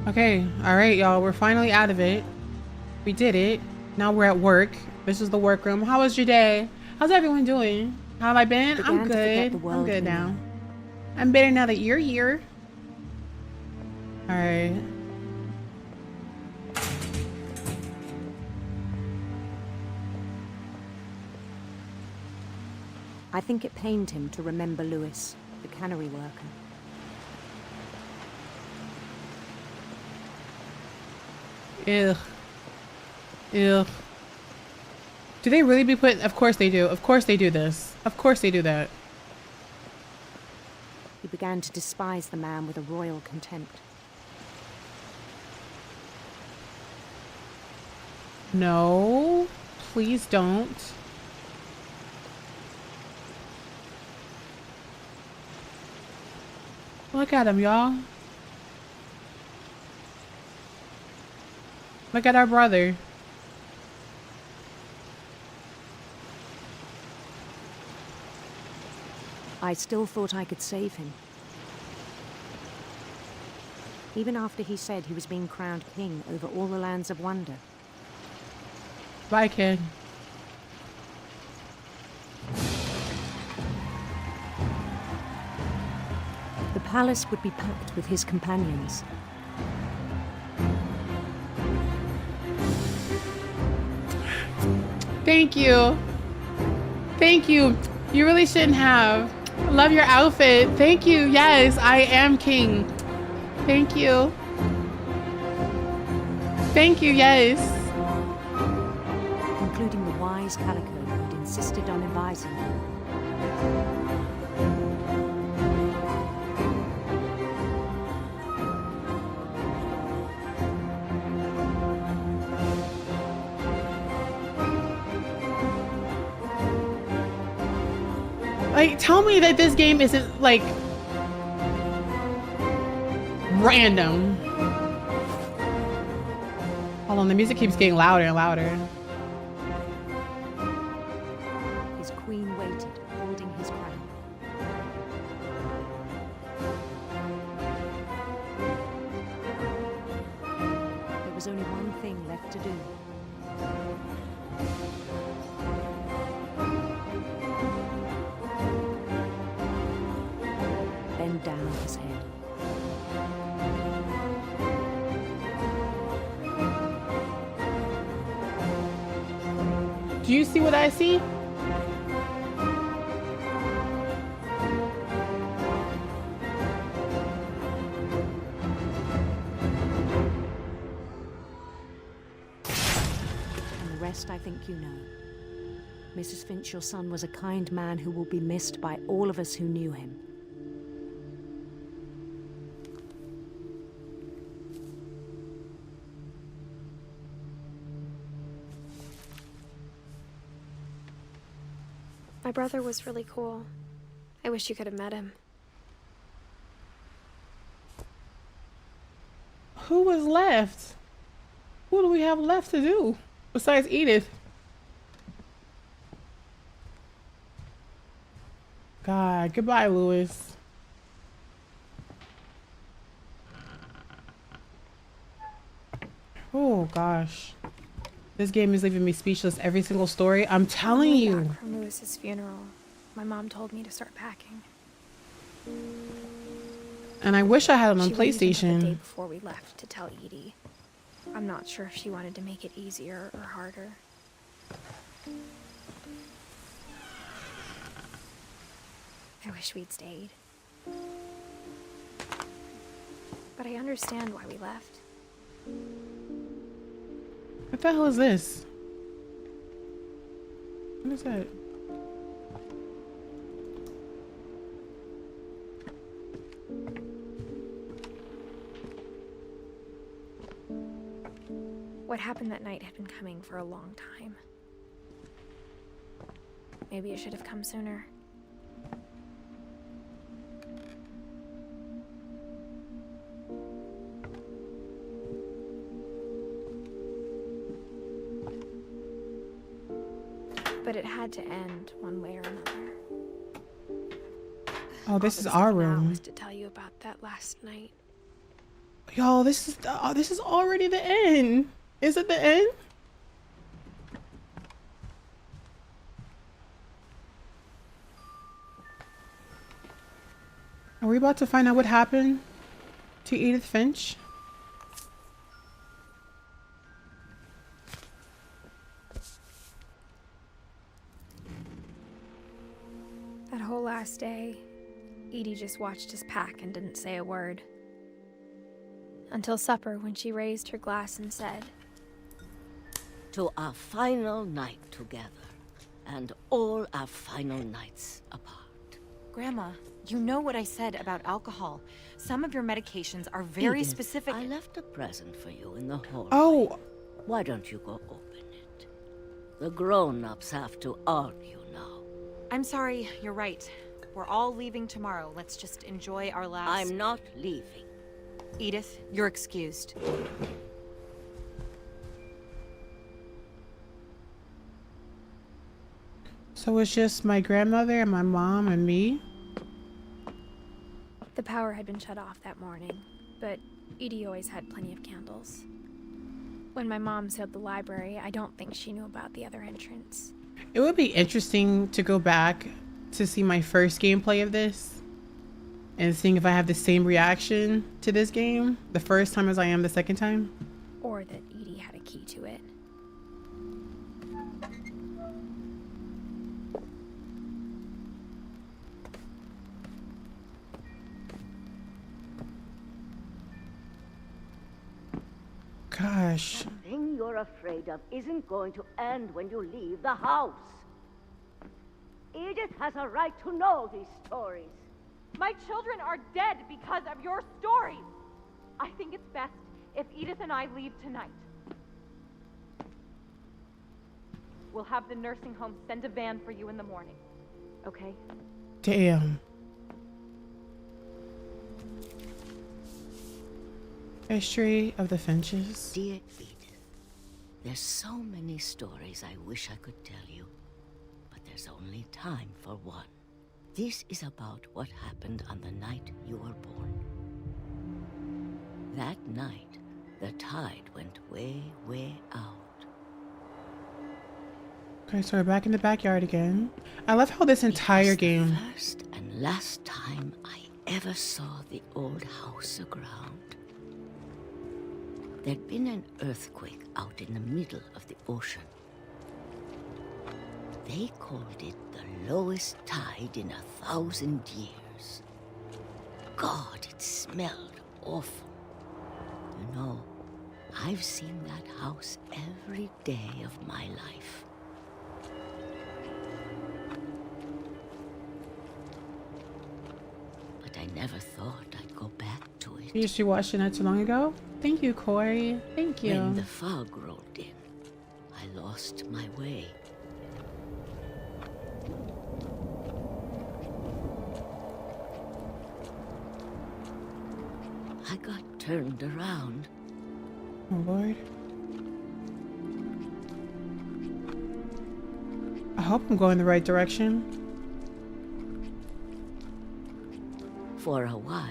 Okay, all right, y'all. We're finally out of it. We did it. Now we're at work. This is the workroom. How was your day? How's everyone doing? How have I been? I'm good. I'm good now. I'm better now that you're here. All right. I think it pained him to remember Lewis, the cannery worker. Ew. Ew. Do they really be put? Of course they do. Of course they do this. Of course they do that. He began to despise the man with a royal contempt. No, please don't. Look at him, y'all. Look at our brother. I still thought I could save him. Even after he said he was being crowned king over all the lands of wonder. Bye, kid. The palace would be packed with his companions. Thank you. Thank you. You really shouldn't have. Love your outfit. Thank you. Yes, I am king. Thank you. Thank you, yes. Including the wise Calico who'd insisted on advising him. Like, tell me that this game isn't, like, random. Hold on, the music keeps getting louder and louder. queen waited, holding his crown. There was only one thing left to do. Bend down his head. Do you see what I see? And the rest I think you know. Mrs. Finch, your son was a kind man who will be missed by all of us who knew him. My brother was really cool. I wish you could have met him. Who was left? Who do we have left to do besides Edith? God, goodbye, Louis. Oh gosh. This game is leaving me speechless every single story. I'm telling you. Back from Louis's funeral, my mom told me to start packing. And I wish I had it on She waited until PlayStation. the day before we left to tell Edie. I'm not sure if she wanted to make it easier or harder. I wish we'd stayed. But I understand why we left. What the hell is this? What is that? What happened that night had been coming for a long time. Maybe it should have come sooner. But it had to end one way or another. Oh, this is our room. Was to tell you about that last night. Y'all, this is already the end. Is it the end? Are we about to find out what happened to Edith Finch? That whole last day, Edie just watched us pack and didn't say a word. Until supper, when she raised her glass and said, "To our final night together, and all our final nights apart." Grandma, you know what I said about alcohol. Some of your medications are very Edith, specific. I left a present for you in the hallway. Oh. Why don't you go open it? The grown-ups have to argue now. I'm sorry, you're right. We're all leaving tomorrow. Let's just enjoy our last... I'm not leaving. Edith, you're excused. So it's just my grandmother and my mom and me? the power had been shut off that morning, but Edie always had plenty of candles. When my mom sealed the library, I don't think she knew about the other entrance. It would be interesting to go back to see my first gameplay of this and seeing if I have the same reaction to this game the first time as I am the second time. Or that Edie had a key to it. Gosh. The thing you're afraid of isn't going to end when you leave the house. Edith has a right to know these stories. My children are dead because of your stories. I think it's best if Edith and I leave tonight. We'll have the nursing home send a van for you in the morning, okay? Damn. History of the Finches. Dear Edith, there's so many stories I wish I could tell you, but there's there's only time for one. This is about what happened on the night you were born. That night, the tide went way, way out. Okay, so we're back in the backyard again. I love how this entire game. First and last time I ever saw the old house aground. There'd been an earthquake out in the middle of the ocean. They called it the lowest tide in 1,000 years. God, it smelled awful. You know, I've seen that house every day of my life. But I never thought I'd go back to it. You watched it not too long ago? Thank you, Corey. Thank you. When the fog rolled in, I lost my way. I got turned around. Oh, Lord. I hope I'm going the right direction. For a while,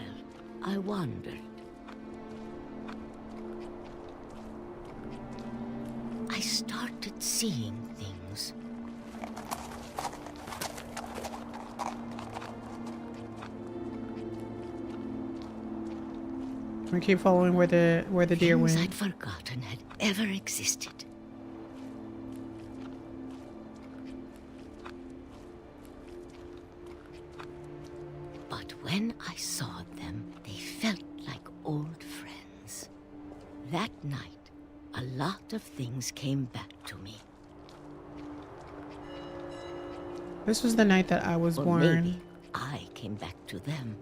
I wandered. I started seeing things. We keep following where the deer Things went. I'd forgotten had ever existed. But when I saw them, they felt like old friends. That night, a lot of things came back to me. This was the night that I was Or born. maybe I came back to them.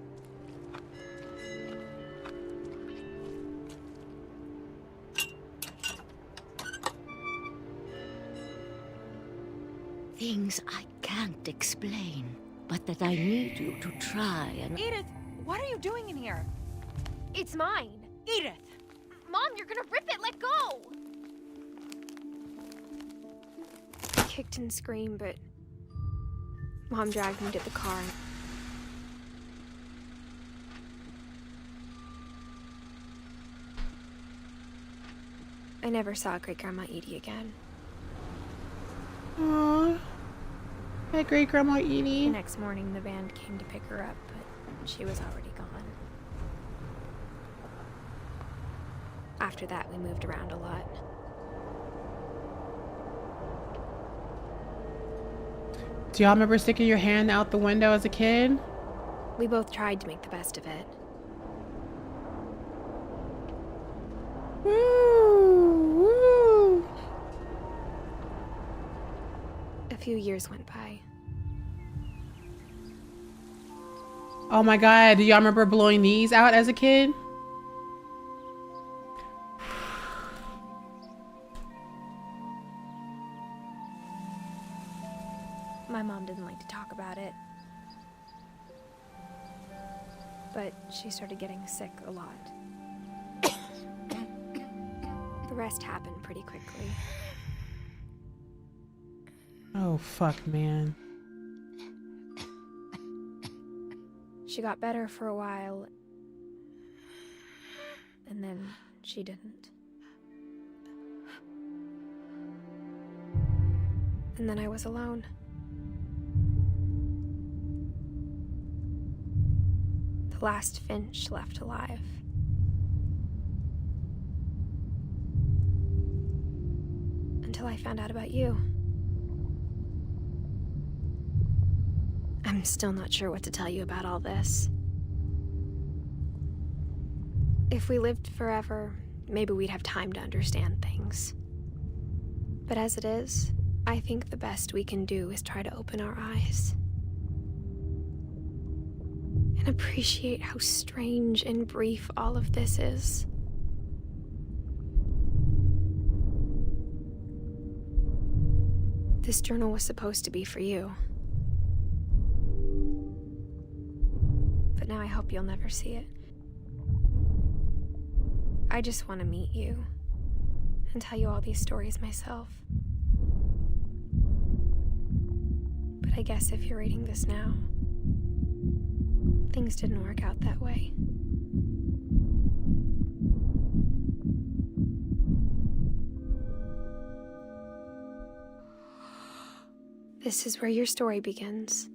Things I can't explain, but that I need you to try and... Edith, what are you doing in here? It's mine. Edith! Mom, you're gonna rip it! Let go! I kicked and screamed, but Mom dragged me to the car. I never saw Great Grandma Edie again. Aww. Hi, Great Grandma Edie. The next morning, the band came to pick her up, but she was already gone. After that, we moved around a lot. Do y'all remember sticking your hand out the window as a kid? We both tried to make the best of it. Woo! Woo! A few years went by. Oh my god, do y'all remember blowing these out as a kid? My mom didn't like to talk about it. But she started getting sick a lot. The rest happened pretty quickly. Oh, fuck, man. She got better for a while, and then she didn't. And then I was alone. The last Finch left alive. Until I found out about you. I'm still not sure what to tell you about all this. If we lived forever, maybe we'd have time to understand things. But as it is, I think the best we can do is try to open our eyes. And appreciate how strange and brief all of this is. This journal was supposed to be for you. But now I hope you'll never see it. I just want to meet you and tell you all these stories myself. I guess if you're reading this now, things didn't work out that way. This is where your story begins.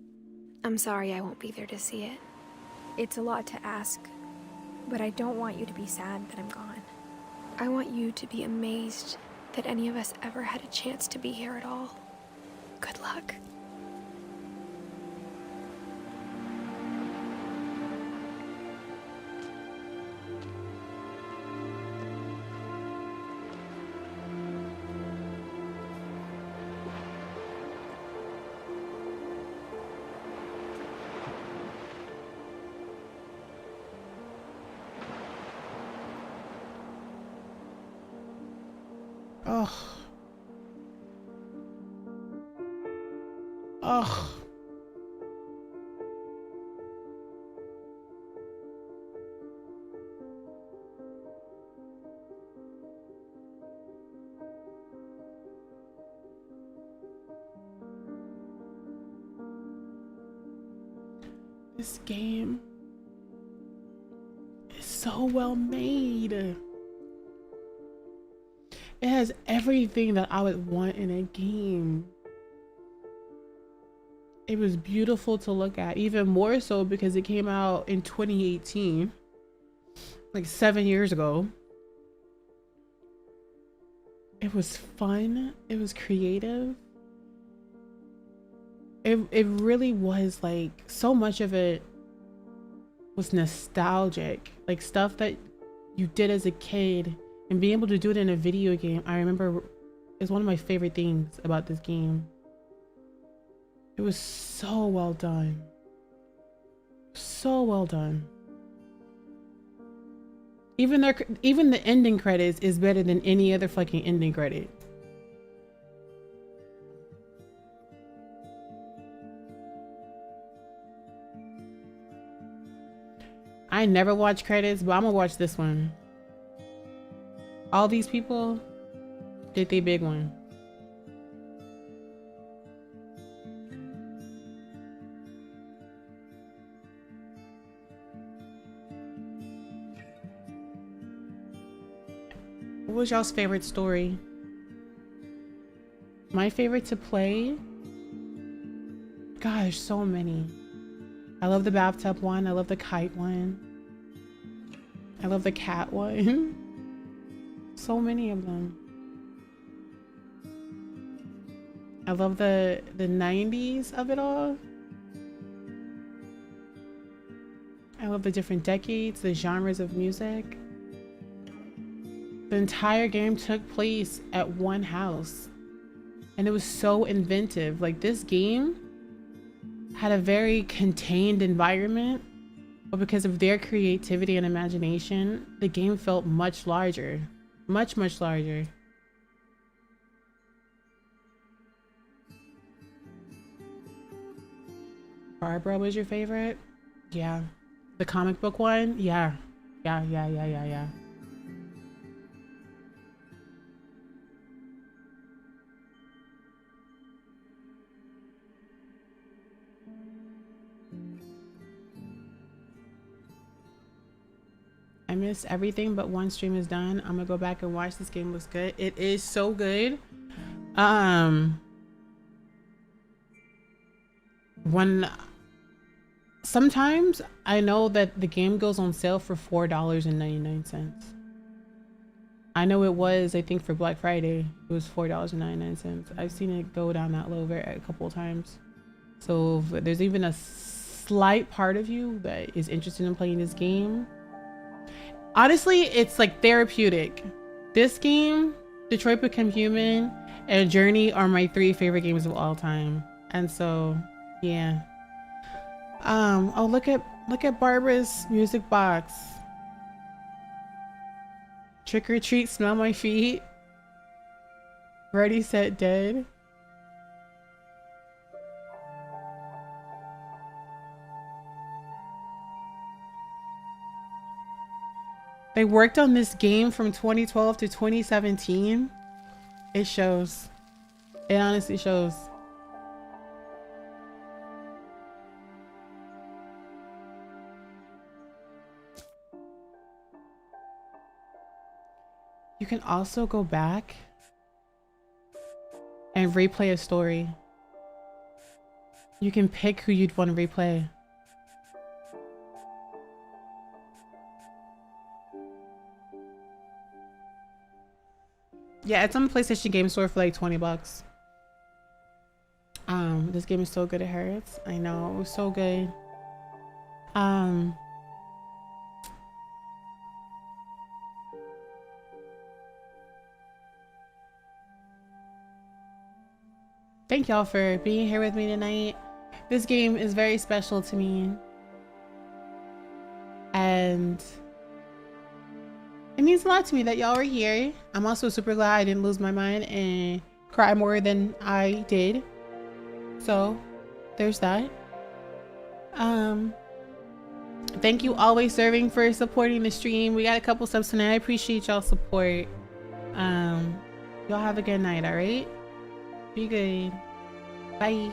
I'm sorry I won't be there to see it. It's a lot to ask, but I don't want you to be sad that I'm gone. I want you to be amazed that any of us ever had a chance to be here at all. Good luck. Ugh. This game is so well made. It has everything that I would want in a game. It was beautiful to look at, even more so because it came out in 2018, like 7 years ago. It was fun. It was creative. It really was, like, so much of it was nostalgic, like stuff that you did as a kid, and being able to do it in a video game, I remember, is one of my favorite things about this game. It was so well done. So well done. Even the ending credits is better than any other fucking ending credit. I never watch credits, but I'm gonna watch this one. All these people did the big one. What was y'all's favorite story? My favorite to play? Gosh, so many. I love the bathtub one. I love the kite one. I love the cat one. So many of them. I love the 90s of it all. I love the different decades, the genres of music. The entire game took place at one house, and it was so inventive. Like, this game had a very contained environment, but because of their creativity and imagination, the game felt much larger, much larger. Barbara was your favorite? Yeah. The comic book one? Yeah. Yeah. I missed everything but one stream is done. I'm gonna go back and watch. This game looks good. It is so good. Sometimes I know that the game goes on sale for $4.99. I know it was, I think for Black Friday, it was $4.99. I've seen it go down that low a couple of times. So if there's even a slight part of you that is interested in playing this game, honestly, it's like therapeutic. This game, Detroit Become Human, and Journey are my 3 favorite games of all time. And so, yeah. Oh, look at Barbara's music box. Trick or treat, smell my feet. Ready, set, dead. They worked on this game from 2012 to 2017. It shows. It honestly shows. You can also go back and replay a story. You can pick who you'd want to replay. Yeah, it's on the PlayStation Game Store for like 20 bucks. This game is so good, it hurts. I know, it was so good. Thank y'all for being here with me tonight. This game is very special to me. And it means a lot to me that y'all were here. I'm also super glad I didn't lose my mind and cry more than I did. So there's that. Thank you Always Serving for supporting the stream. We got a couple subs tonight. I appreciate y'all support. Y'all have a good night, all right? Be good. Bye.